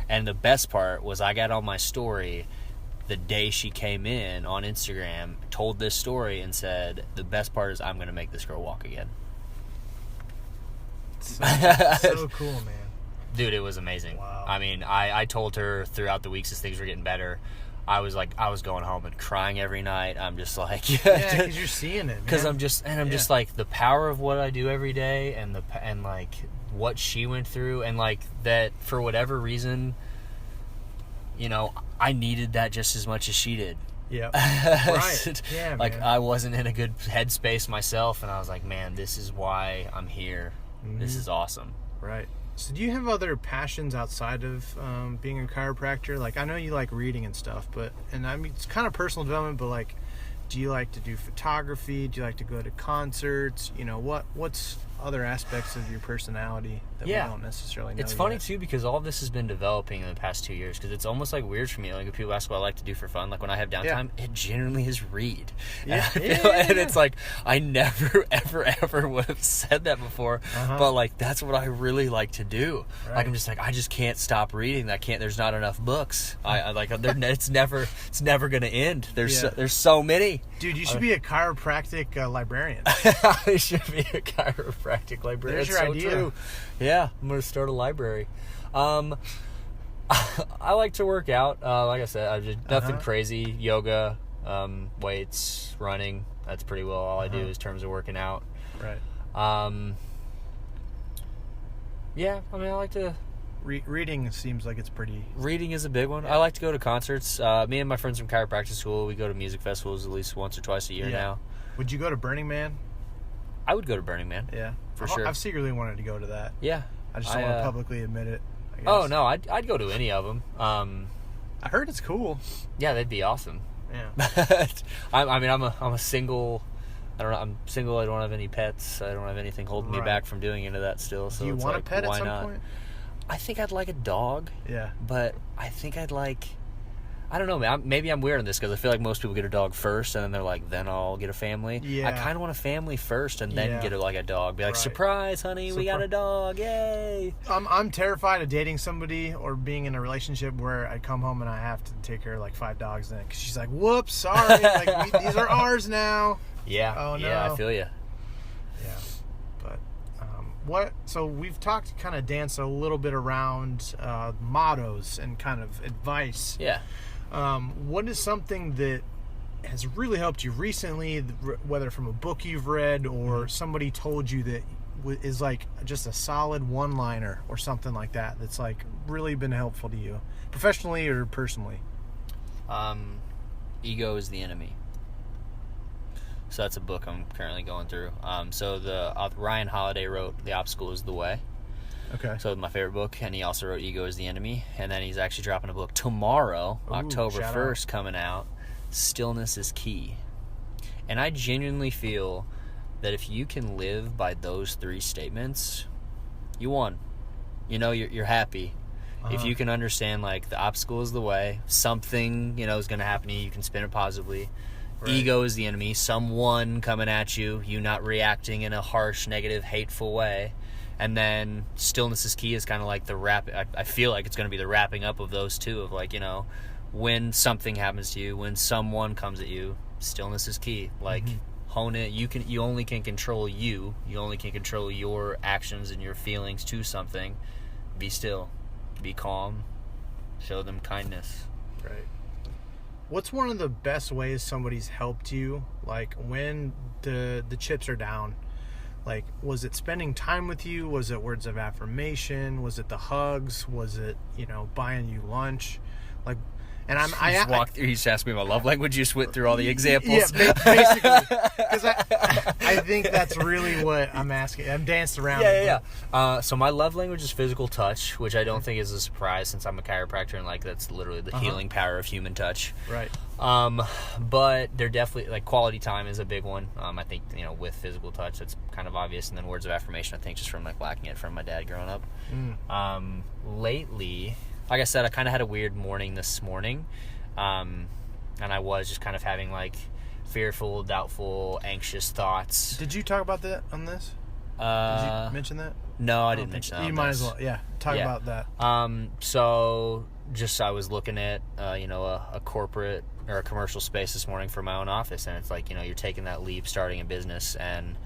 And the best part was I got on my story the day she came in on Instagram, told this story, and said, the best part is I'm going to make this girl walk again. So cool, man. Dude, it was amazing. Wow. I mean, I told her throughout the weeks as things were getting better, I was going home and crying every night. I'm just like, yeah, because you're seeing it. Because I'm just like, the power of what I do every day, and like what she went through, and like that for whatever reason, I needed that just as much as she did. Yeah. Right. Yeah. Like, man. I wasn't in a good headspace myself, and I was like, man, this is why I'm here. This is awesome. Right. So do you have other passions outside of being a chiropractor? Like, I know you like reading and stuff, and I mean, it's kind of personal development, but like, do you like to do photography? Do you like to go to concerts? What's other aspects of your personality that we don't necessarily know It's funny, yet? too, because all of this has been developing in the past 2 years, because it's almost like weird for me. Like, if people ask what I like to do for fun, like when I have downtime, it generally is read. Yeah. And it's like, I never, ever would have said that before, but like, that's what I really like to do. Right. Like, I'm just like, I just can't stop reading. There's not enough books. It's never going to end. There's so many. Dude, you should be a chiropractic librarian. I should be a chiropractic librarian. There's your so idea. True. Yeah, I'm going to start a library. I like to work out. Like I said, I did nothing crazy. Yoga, weights, running. That's pretty well all I do in terms of working out. Right. Yeah, I mean, I like to... Reading seems like it's pretty... Reading is a big one. I like to go to concerts. Me and my friends from chiropractic school, we go to music festivals at least once or twice a year now. Would you go to Burning Man? I would go to Burning Man. Yeah. For sure. I've secretly wanted to go to that. Yeah. I just don't want to publicly admit it, I guess. Oh, no, I'd go to any of them. I heard it's cool. Yeah, they'd be awesome. Yeah. I'm a single... I'm single. I don't have any pets. I don't have anything holding me back from doing any of that still. So do you want a pet at some point? I think I'd like a dog. Yeah. But I think I'd like... I don't know, man. Maybe I'm weird on this because I feel like most people get a dog first and then they're like, then I'll get a family. Yeah. I kind of want a family first and then get a dog. Be like, surprise, honey, we got a dog. Yay. I'm terrified of dating somebody or being in a relationship where I come home and I have to take care of like 5 dogs then. Because she's like, whoops, sorry. These are ours now. Yeah. Oh, no. Yeah, I feel you. Yeah. But so we've talked, kind of danced a little bit around mottos and kind of advice. Yeah. What is something that has really helped you recently, whether from a book you've read or somebody told you that is like just a solid one-liner or something like that that's like really been helpful to you, professionally or personally? Ego is the enemy. So that's a book I'm currently going through. So Ryan Holiday wrote The Obstacle is the Way. Okay. So my favorite book, and he also wrote Ego is the Enemy. And then he's actually dropping a book tomorrow, October 1st, coming out, Stillness is Key. And I genuinely feel that if you can live by those 3 statements, you won. You know, you're happy. If you can understand, like, the obstacle is the way, something, is going to happen to you, you can spin it positively. Right. Ego is the enemy, someone coming at you, you not reacting in a harsh, negative, hateful way. And then stillness is key is kind of like the wrap. I feel like it's going to be the wrapping up of those two of like, when something happens to you, when someone comes at you, stillness is key. Like, hone it. You only can control you. You only can control your actions and your feelings to something. Be still. Be calm. Show them kindness. Right. What's one of the best ways somebody's helped you, like when the chips are down? Like, was it spending time with you? Was it words of affirmation? Was it the hugs? Was it, buying you lunch? Like, and you just asked me my love language. You just went through all the examples. Yeah, basically. Because I think that's really what I'm asking. I'm danced around. Yeah. So my love language is physical touch, which I don't think is a surprise since I'm a chiropractor and like that's literally the healing power of human touch. Right. But they're definitely like quality time is a big one. I think with physical touch that's kind of obvious, and then words of affirmation. I think just from like lacking it from my dad growing up. Lately, like I said, I kind of had a weird morning this morning, and I was just kind of having like fearful, doubtful, anxious thoughts. Did you talk about that on this? Did you mention that? No, I didn't mention that. You might as well, talk about that. So just I was looking at a corporate or a commercial space this morning for my own office, and it's like you're taking that leap, starting a business, and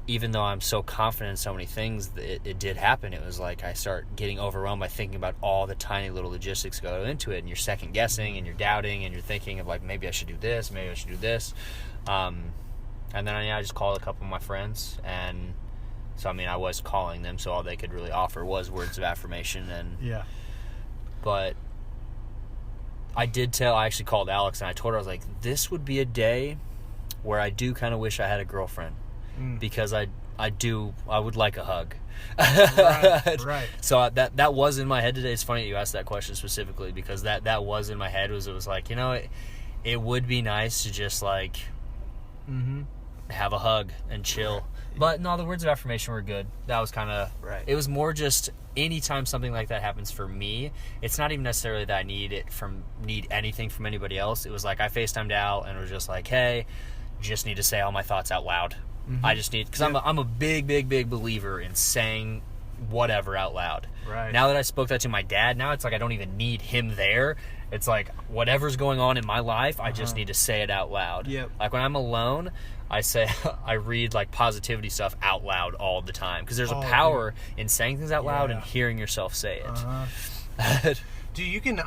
even though I'm so confident in so many things, it did happen. It was like I start getting overwhelmed by thinking about all the tiny little logistics go into it, and you're second guessing, and you're doubting, and you're thinking of like maybe I should do this, maybe I should do this, and then I just called a couple of my friends, and so I was calling them, so all they could really offer was words of affirmation, but I actually called Alex, and I told her, I was like, this would be a day where I do kind of wish I had a girlfriend. Because I would like a hug. Right. So that was in my head today. It's funny that you asked that question specifically because that was in my head. It was like, it would be nice to just like have a hug and chill. But no, the words of affirmation were good. That was kind of right. It was more just anytime something like that happens for me, it's not even necessarily that I need anything from anybody else. It was like I FaceTimed Al and it was just like, hey, just need to say all my thoughts out loud. I just need, because I'm a big believer in saying whatever out loud. Right. Now that I spoke that to my dad, now it's like I don't even need him there. It's like whatever's going on in my life, I just need to say it out loud. Yep. Like when I'm alone, I read like positivity stuff out loud all the time because there's a power in saying things out loud and hearing yourself say it. Dude, you can.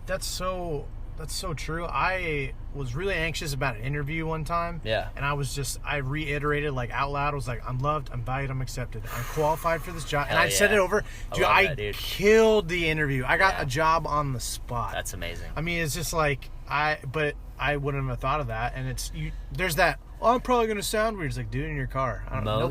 That's so That's so true. I was really anxious about an interview one time. Yeah. And I reiterated like out loud. I was like, I'm loved, I'm valued, I'm accepted. I'm qualified for this job. And I said it over. Dude, I killed the interview. I got a job on the spot. That's amazing. I mean, it's just like, but I wouldn't have thought of that. And there's that, I'm probably going to sound weird. It's like, do it in your car. I don't know.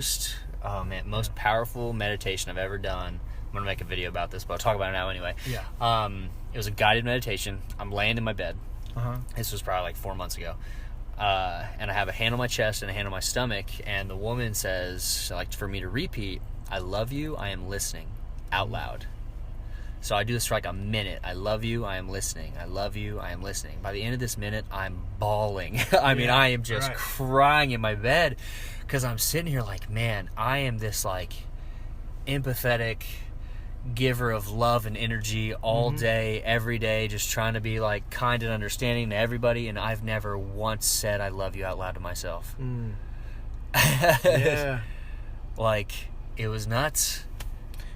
Most powerful meditation I've ever done. I'm going to make a video about this, but I'll talk about it now anyway. Yeah. It was a guided meditation. I'm laying in my bed. This was probably like 4 months ago. And I have a hand on my chest and a hand on my stomach. And the woman says, like, for me to repeat, I love you, I am listening, out loud. So I do this for like a minute. I love you, I am listening. I love you, I am listening. By the end of this minute, I'm bawling. I mean, I am just crying in my bed because I'm sitting here like, man, I am this like empathetic giver of love and energy all day, every day, just trying to be like kind and understanding to everybody, and I've never once said I love you out loud to myself. Yeah. Like, it was nuts.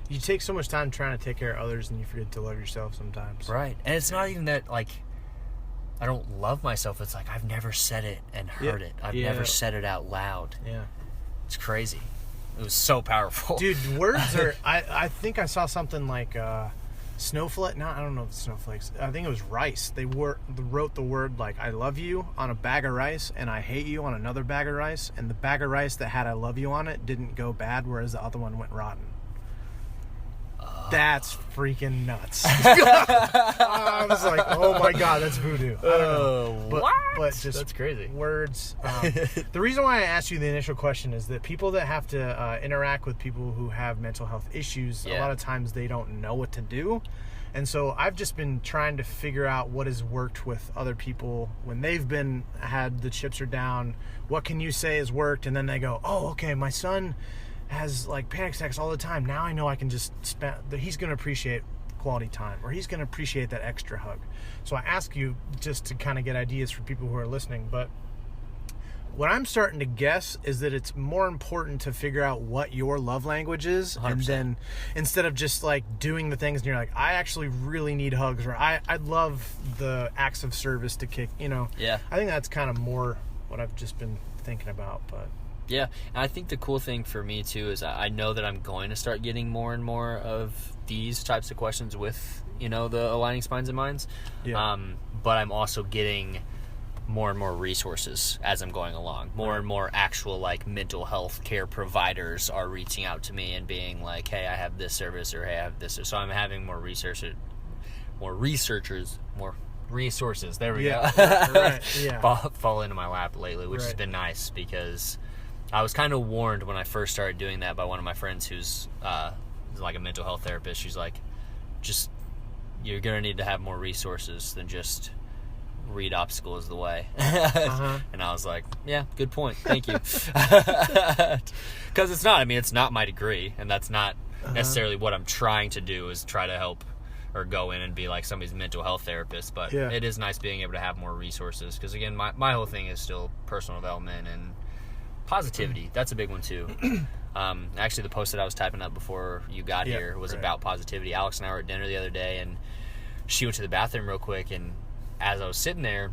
You take so much time trying to take care of others and you forget to love yourself sometimes. Right. And it's not even that, like, I don't love myself. It's like I've never said it and heard it. I've never said it out loud. Yeah. It's crazy. It was so powerful. Dude, words are... I think I saw something like snowflake... No, I don't know if it's snowflakes. I think it was rice. They wrote the word, like, I love you on a bag of rice and I hate you on another bag of rice. And the bag of rice that had I love you on it didn't go bad, whereas the other one went rotten. That's freaking nuts. I was like, oh my God, that's voodoo. I don't know. But just that's crazy. Words. The reason why I asked you the initial question is that people that have to interact with people who have mental health issues, a lot of times they don't know what to do. And so I've just been trying to figure out what has worked with other people when they've had the chips are down. What can you say has worked? And then they go, oh, okay, my son has like panic attacks all the time. Now I know I can just he's going to appreciate quality time, or he's going to appreciate that extra hug. So I ask you just to kind of get ideas for people who are listening. But what I'm starting to guess is that it's more important to figure out what your love language is. 100%. And then instead of just like doing the things and you're like, I actually really need hugs, or I love the acts of service to kick, Yeah. I think that's kind of more what I've just been thinking about. But yeah, and I think the cool thing for me too is I know that I'm going to start getting more and more of these types of questions with, the Aligning Spines and Minds. Yeah. But I'm also getting more and more resources as I'm going along. More and more actual like mental health care providers are reaching out to me and being like, hey, I have this service, or hey, I have this. So I'm having more researchers, more resources. There we go. Right. Yeah. Fall into my lap lately, which has been nice because I was kind of warned when I first started doing that by one of my friends who's like a mental health therapist. She's like, you're going to need to have more resources than just read obstacle is the way. And I was like, yeah, good point. Thank you. Because it's not my degree, and that's not necessarily what I'm trying to do, is try to help or go in and be like somebody's mental health therapist. But it is nice being able to have more resources, because again, my whole thing is still personal development and positivity. That's a big one too. Actually, the post that I was typing up before you got here was about positivity. Alex and I were at dinner the other day, and she went to the bathroom real quick, and as I was sitting there,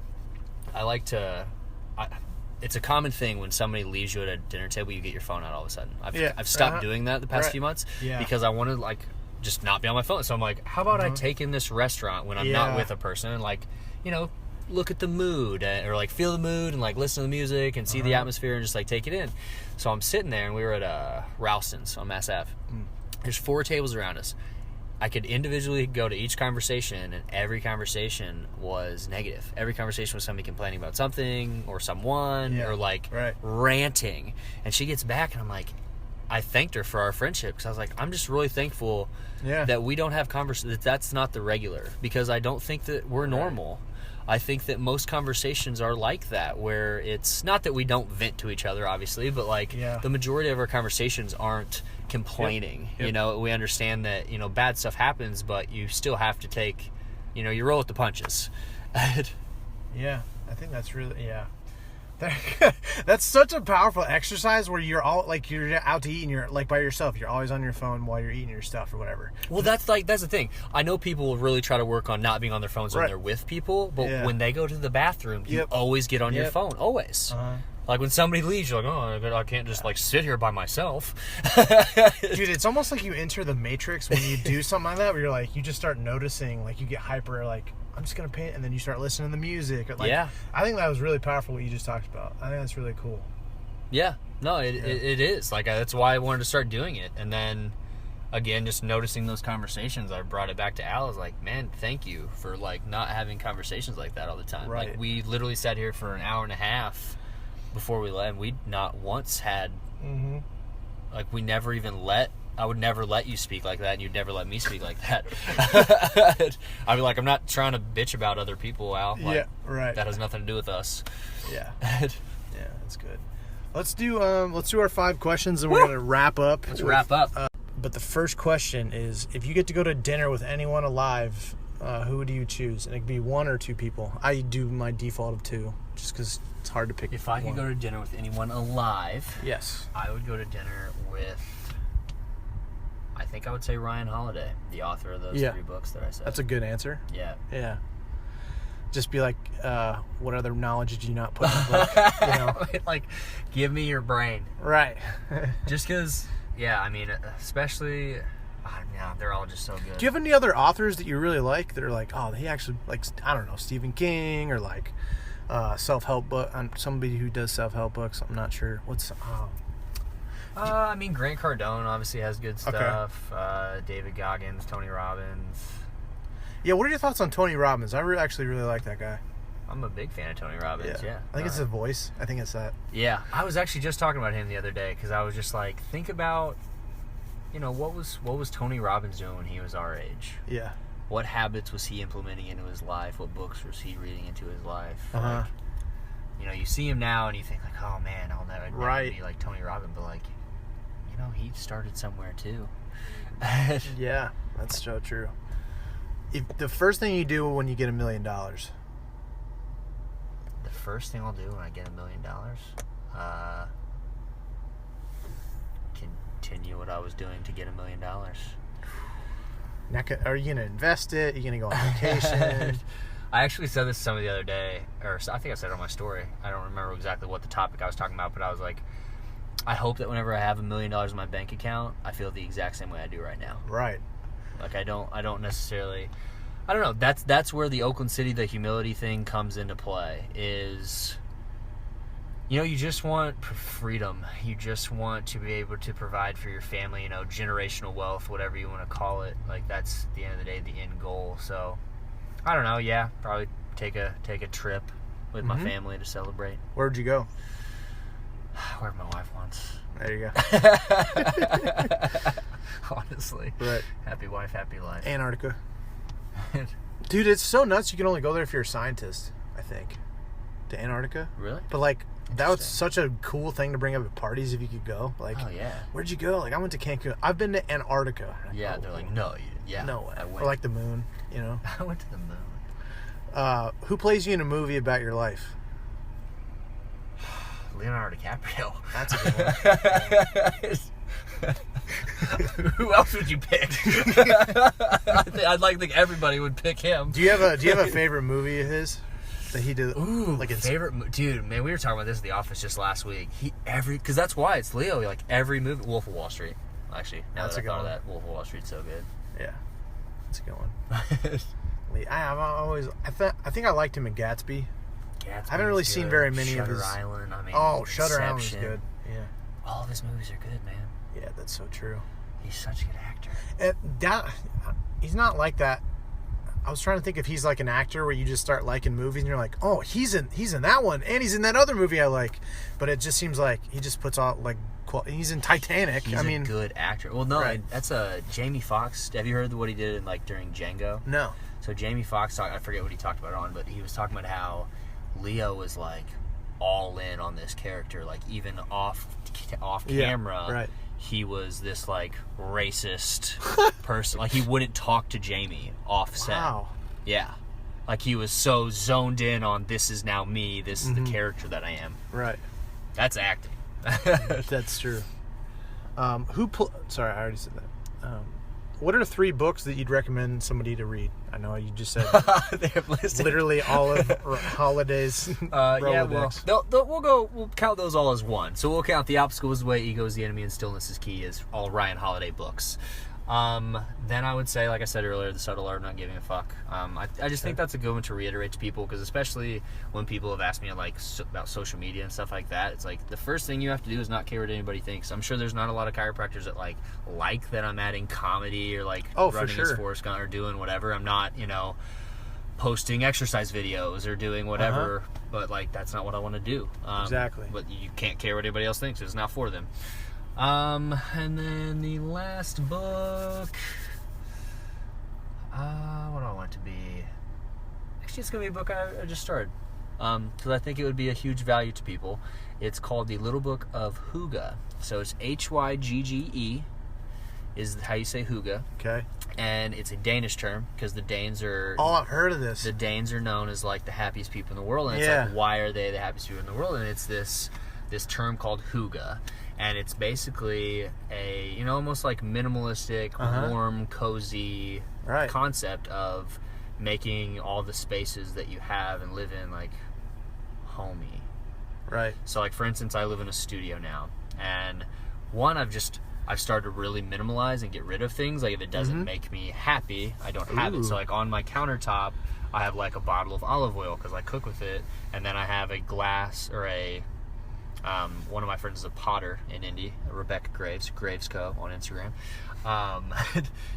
it's a common thing when somebody leaves you at a dinner table, you get your phone out all of a sudden. I've stopped doing that the past few months because I want to like just not be on my phone. So I'm like, how about I take in this restaurant when I'm not with a person and like, look at the mood, or like feel the mood and like listen to the music and see the atmosphere and just like take it in. So I'm sitting there, and we were at Ralston's on Mass Ave. There's 4 tables around us. I could individually go to each conversation, and every conversation was negative. Every conversation was somebody complaining about something or someone or like ranting. And she gets back, and I'm like, I thanked her for our friendship, because I was like, I'm just really thankful that we don't have conversations. That's not the regular, because I don't think that we're normal. I think that most conversations are like that, where it's not that we don't vent to each other, obviously, but like the majority of our conversations aren't complaining. We understand that, bad stuff happens, but you still have to take, you roll with the punches. Yeah, I think that's really, That's such a powerful exercise where you're all like you're out to eat and you're like by yourself. You're always on your phone while you're eating your stuff or whatever. Well, that's the thing. I know people will really try to work on not being on their phones when they're with people, but when they go to the bathroom, you always get on your phone. Always. Like when somebody leaves, you're like, oh, I can't just like sit here by myself. Dude, it's almost like you enter the Matrix when you do something like that, where you're like, you just start noticing, like you get hyper, like I'm just gonna paint, and then you start listening to the music. Like, I think that was really powerful what you just talked about. I think that's really cool. Yeah, no, it is. Like that's why I wanted to start doing it, and then again, just noticing those conversations, I brought it back to Al. I was like, man, thank you for like not having conversations like that all the time. Right. Like we literally sat here for an hour and a half before we left, and we'd not once had like we never even I would never let you speak like that, and you'd never let me speak like that. I'd be like, I'm not trying to bitch about other people, Al. Like, right. That has nothing to do with us. Yeah. Yeah, that's good. Let's do our 5 questions, and we're gonna wrap up. Let's wrap up. But the first question is, if you get to go to dinner with anyone alive, who do you choose? And it could be 1 or 2 people. I do my default of 2, just because it's hard to pick. If I could go to dinner with anyone alive, yes, I would go to dinner with, I think I would say Ryan Holiday, the author of those 3 books that I said. That's a good answer. Yeah. Yeah. Just be like, what other knowledge did you not put in the book? You know? Like, give me your brain. Right. Just because, yeah, I mean, especially, yeah, they're all just so good. Do you have any other authors that you really like that are like, oh, he actually, like, I don't know, Stephen King or like self-help book? Somebody who does self-help books. I'm not sure. I mean, Grant Cardone obviously has good stuff. Okay. David Goggins, Tony Robbins. Yeah, what are your thoughts on Tony Robbins? I actually really like that guy. I'm a big fan of Tony Robbins, yeah. I think it's his voice. I think it's that. Yeah, I was actually just talking about him the other day because I was just like, think about, you know, what was Tony Robbins doing when he was our age? Yeah. What habits was he implementing into his life? What books was he reading into his life? Like, you know, you see him now and you think like, oh man, I'll never be like Tony Robbins, but like, you know, he started somewhere too. Yeah, that's so true. If the first thing you do when you get $1 million. The first thing I'll do when I get $1 million, continue what I was doing to get $1 million. Are you gonna invest it? Are you gonna go on vacation? I actually said this to somebody the other day, or I think I said it on my story. I don't remember exactly what the topic I was talking about, but I was like, I hope that whenever I have $1 million in my bank account, I feel the exact same way I do right now. Right. Like I don't necessarily, I don't know. That's where the Oakland City, the humility thing comes into play. Is, you know, you just want freedom. You just want to be able to provide for your family. You know, generational wealth, whatever you want to call it. Like that's at the end of the day the end goal. So, I don't know. Yeah, probably take a trip with my family to celebrate. Where'd you go? Where my wife wants. There you go. Honestly. Right. Happy wife, happy life. Antarctica. Dude, it's so nuts. You can only go there if you're a scientist, I think. To Antarctica. Really? But like, that was such a cool thing to bring up at parties if you could go. Like, oh yeah. Where'd you go? Like, I went to Cancun. I've been to Antarctica. Yeah, they're like, no, no way. Or like the moon, you know. I went to the moon. Who plays you in a movie about your life? Leonardo DiCaprio. That's a good one. Who else would you pick? I'd like to think everybody would pick him. Do you have a favorite movie of his that he did? Ooh, like favorite dude, man. We were talking about this at the office just last week. Because that's why it's Leo. Like every movie, Wolf of Wall Street. Actually, now that's that I thought of that, Wolf of Wall Street's so good. Yeah, that's a good one. I think I liked him in Gatsby. I haven't really seen very many of his. Shutter Island. I mean, Shutter Island was good. Yeah. All of his movies are good, man. Yeah, that's so true. He's such a good actor. He's not like that. I was trying to think if he's like an actor where you just start liking movies and you're like, oh, he's in that one and he's in that other movie I like. But it just seems like he just puts out like he's in Titanic. He's a good actor. Well, no, right. That's Jamie Foxx. Have you heard what he did in like during Django? No. So Jamie Foxx, I forget what he talked about but he was talking about how Leo was like all in on this character, like even off camera. Yeah, right. He was this like racist person. Like he wouldn't talk to Jamie off set. Wow. Yeah. Like he was so zoned in on this is now me, this is the character that I am. Right. That's acting. That's true. Sorry, I already said that. What are 3 books that you'd recommend somebody to read? I know you just said They have listed. literally all of Holiday's Rolodex. We'll count those all as one. So we'll count The Obstacle is the Way, Ego is the Enemy, and Stillness is Key as all Ryan Holiday books. Then I would say, like I said earlier, The Subtle Art of Not Giving a Fuck. I just think that's a good one to reiterate to people, because especially when people have asked me about social media and stuff like that, it's like the first thing you have to do is not care what anybody thinks. I'm sure there's not a lot of chiropractors that like that I'm adding comedy or running as Forrest Gump or doing whatever. I'm not, posting exercise videos or doing whatever, but that's not what I want to do. Exactly. But you can't care what anybody else thinks. It's not for them. And then the last book, what do I want it to be? Actually, it's going to be a book I just started, because I think it would be a huge value to people. It's called The Little Book of Hygge. So it's Hygge is how you say hygge. Okay. And it's a Danish term, because the Danes are... Oh, I've heard of this. The Danes are known as the happiest people in the world, and it's why are they the happiest people in the world? And it's this term called hygge. And it's basically a, almost minimalistic, warm, cozy concept of making all the spaces that you have and live in, homey. Right. So, for instance, I live in a studio now. And one, I've started to really minimalize and get rid of things. If it doesn't make me happy, I don't have it. So, on my countertop, I have, a bottle of olive oil because I cook with it. And then I have a glass or a... one of my friends is a potter in Indy, Rebecca Graves, Gravesco on Instagram.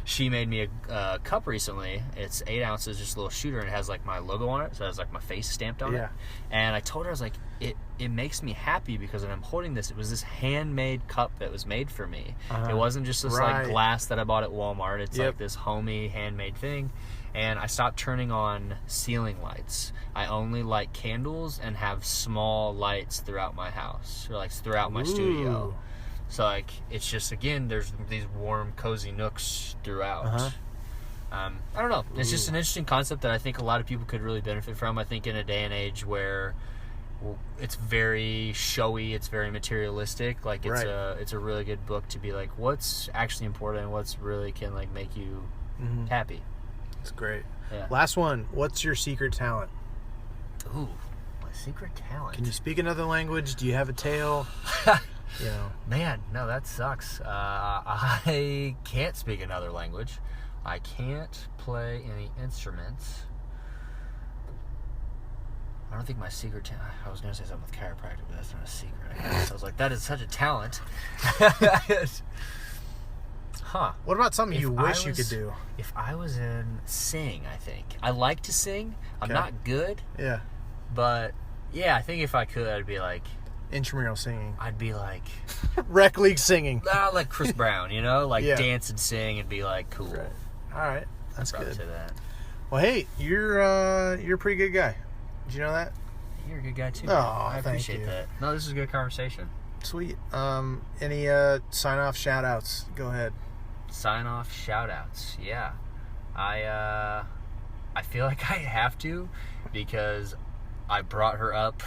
She made me a cup recently. It's 8 ounces, just a little shooter, and it has my logo on it, so it has my face stamped on it. And I told her, I was like, it makes me happy because when I'm holding this, it was this handmade cup that was made for me. It wasn't just this glass that I bought at Walmart. It's this homey handmade thing. And I stopped turning on ceiling lights. I only light candles and have small lights throughout my house, or throughout my studio. So it's just, again, there's these warm, cozy nooks throughout. I don't know. It's just an interesting concept that I think a lot of people could really benefit from. I think in a day and age where it's very showy, it's very materialistic. It's a really good book to be what's actually important and what's really can make you happy. That's great. Yeah. Last one. What's your secret talent? Ooh, my secret talent. Can you speak another language? Do you have a tail? Man, no, that sucks. I can't speak another language. I can't play any instruments. I don't think my secret talent... I was going to say something with chiropractic, but that's not a secret, I guess. I was like, that is such a talent. What about something you wish you could do? If I was in sing, I think. I like to sing. I'm not good. Yeah. But, I think if I could, I'd be intramural singing. I'd be rec league singing. Like Chris Brown, dance and sing and be cool. Right. All right. That's I'd good. say that. Well, hey, you're a pretty good guy. Did you know that? You're a good guy, too. Oh, I appreciate that. No, this is a good conversation. Sweet. Any sign-off shout-outs? Go ahead. Sign-off shout-outs. Yeah. I feel like I have to because I brought her up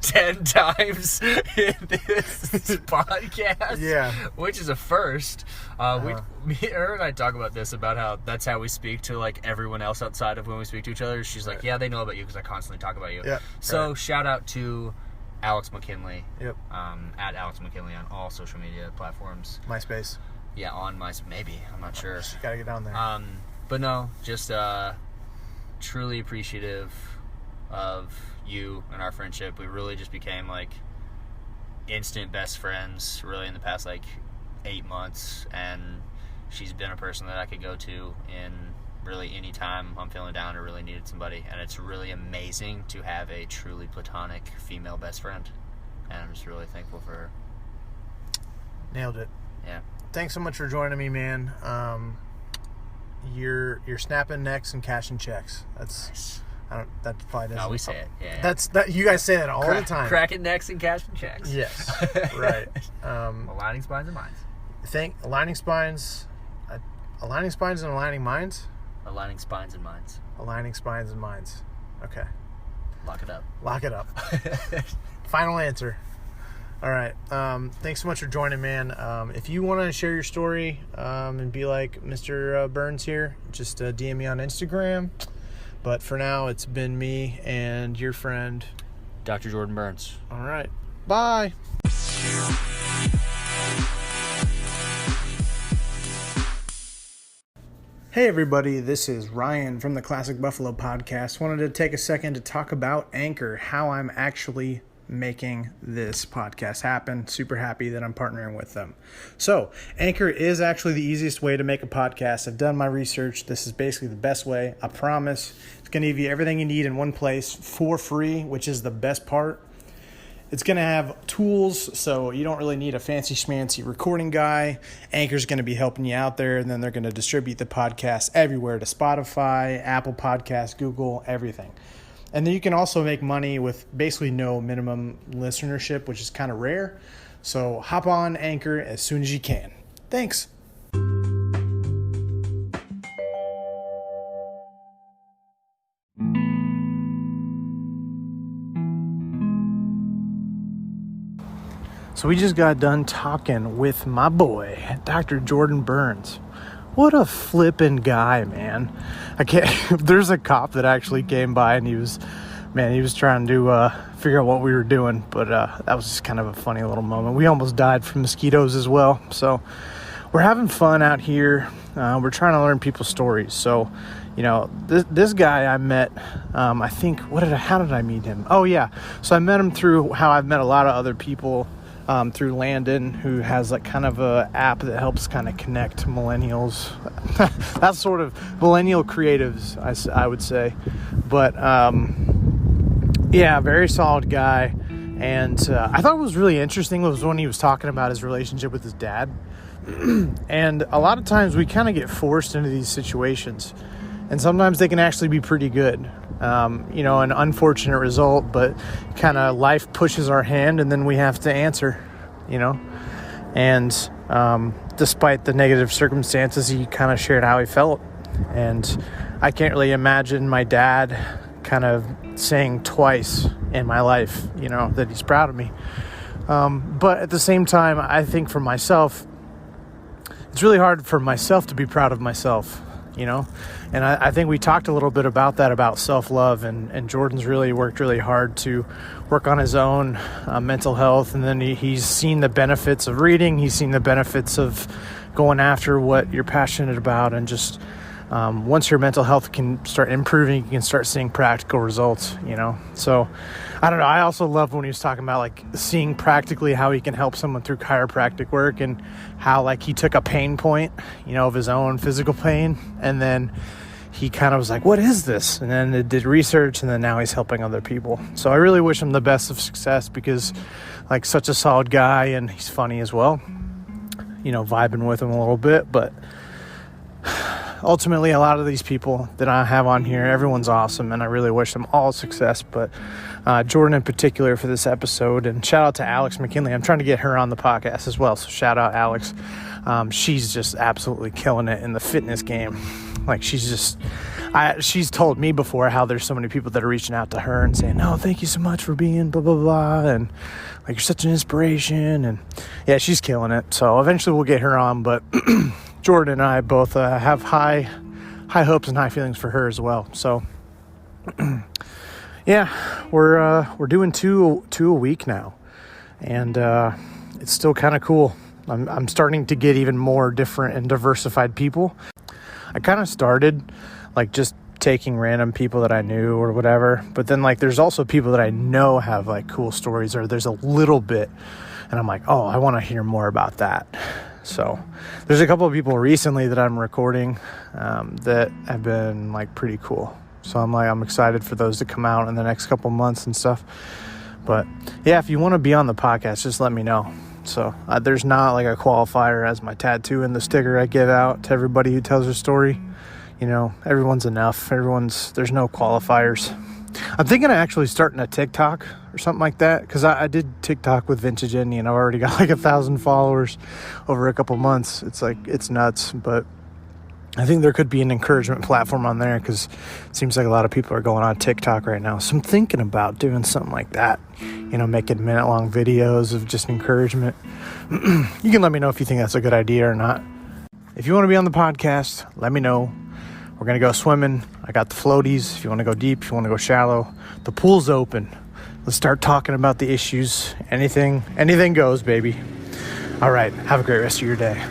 10 times in this podcast. Yeah. Which is a first. Her and I talk about this, about how that's how we speak to everyone else outside of when we speak to each other. She's like, yeah, they know about you because I constantly talk about you. Yeah. So shout out to Alex McKinley. Yep. At Alex McKinley on all social media platforms. MySpace. Yeah, on MySpace. Maybe. I'm not sure. Gotta get down there. But no, just truly appreciative of you and our friendship. We really just became instant best friends really in the past 8 months, and she's been a person that I could go to in really any time I'm feeling down or really needed somebody, and it's really amazing to have a truly platonic female best friend, and I'm just really thankful for her. Nailed it. Yeah. Thanks so much for joining me, man. You're snapping necks and cashing checks. That's nice. That probably doesn't. No, we say it. Yeah. That's that. You guys say that all the time. Cracking necks and cashing checks. Yes. Right. Aligning spines and minds. Aligning spines and aligning minds. Aligning spines and minds. Aligning spines and minds. Okay. Lock it up. Lock it up. Final answer. All right. Thanks so much for joining, man. If you want to share your story and be like Mr. Burns here, just DM me on Instagram. But for now, it's been me and your friend, Dr. Jordan Burns. All right. Bye. Hey everybody, this is Ryan from the Classic Buffalo Podcast. Wanted to take a second to talk about Anchor, how I'm actually making this podcast happen. Super happy that I'm partnering with them. So, Anchor is actually the easiest way to make a podcast. I've done my research. This is basically the best way. I promise. It's going to give you everything you need in one place for free, which is the best part. It's going to have tools, so you don't really need a fancy schmancy recording guy. Anchor's going to be helping you out there, and then they're going to distribute the podcast everywhere to Spotify, Apple Podcasts, Google, everything. And then you can also make money with basically no minimum listenership, which is kind of rare. So hop on Anchor as soon as you can. Thanks. So we just got done talking with my boy, Dr. Jordan Burns. What a flippin' guy, man. There's a cop that actually came by and he was trying to figure out what we were doing, but that was just kind of a funny little moment. We almost died from mosquitoes as well. So we're having fun out here. We're trying to learn people's stories. So, you know, this guy I met, I think, how did I meet him? Oh yeah. So I met him through how I've met a lot of other people through Landon, who has like kind of a app that helps kind of connect millennials. That's sort of millennial creatives, I would say. But yeah, very solid guy. And I thought what was really interesting was when he was talking about his relationship with his dad. And a lot of times we kind of get forced into these situations, and sometimes they can actually be pretty good. You know, an unfortunate result, but kind of life pushes our hand and then we have to answer, you know. And despite the negative circumstances, he kind of shared how he felt. And I can't really imagine my dad kind of saying twice in my life, you know, that he's proud of me. But at the same time, I think for myself, it's really hard for myself to be proud of myself, you know. And I think we talked a little bit about that, about self-love, and Jordan's really worked really hard to work on his own mental health. And then he's seen the benefits of reading. He's seen the benefits of going after what you're passionate about. And just once your mental health can start improving, you can start seeing practical results, you know. So I don't know. I also love when he was talking about like seeing practically how he can help someone through chiropractic work, and how like he took a pain point, you know, of his own physical pain, and then he kind of was like, what is this? And then it did research, and then now he's helping other people. So I really wish him the best of success, because like such a solid guy, and he's funny as well, you know, vibing with him a little bit. But ultimately, a lot of these people that I have on here, everyone's awesome, and I really wish them all success. But Jordan in particular for this episode, and shout out to Alex McKinley. I'm trying to get her on the podcast as well, so shout out Alex. She's just absolutely killing it in the fitness game. Like she's told me before how there's so many people that are reaching out to her and saying, "Oh, thank you so much for being blah blah blah," and like you're such an inspiration. And yeah, she's killing it. So eventually we'll get her on. But Jordan and I both have high hopes and high feelings for her as well. So yeah, we're doing two a week now, and it's still kind of cool. I'm starting to get even more different and diversified people. I kind of started like just taking random people that I knew or whatever, but then like there's also people that I know have like cool stories, or there's a little bit, and I'm like, oh, I want to hear more about that. So there's a couple of people recently that I'm recording that have been like pretty cool. So I'm excited for those to come out in the next couple months and stuff. But yeah, if you want to be on the podcast, just let me know. So there's not like a qualifier as my tattoo and the sticker I give out to everybody who tells their story. You know, everyone's enough. There's no qualifiers. I'm thinking of actually starting a TikTok or something like that, because I did TikTok with Vintage Indie, and I've already got like 1,000 followers over a couple months. It's like, it's nuts. But I think there could be an encouragement platform on there, because it seems like a lot of people are going on TikTok right now. So I'm thinking about doing something like that, making minute-long videos of just encouragement. You can let me know if you think that's a good idea or not. If you want to be on the podcast, let me know. We're going to go swimming. I got the floaties. If you want to go deep, if you want to go shallow, the pool's open. Let's start talking about the issues. Anything goes, baby. All right. Have a great rest of your day.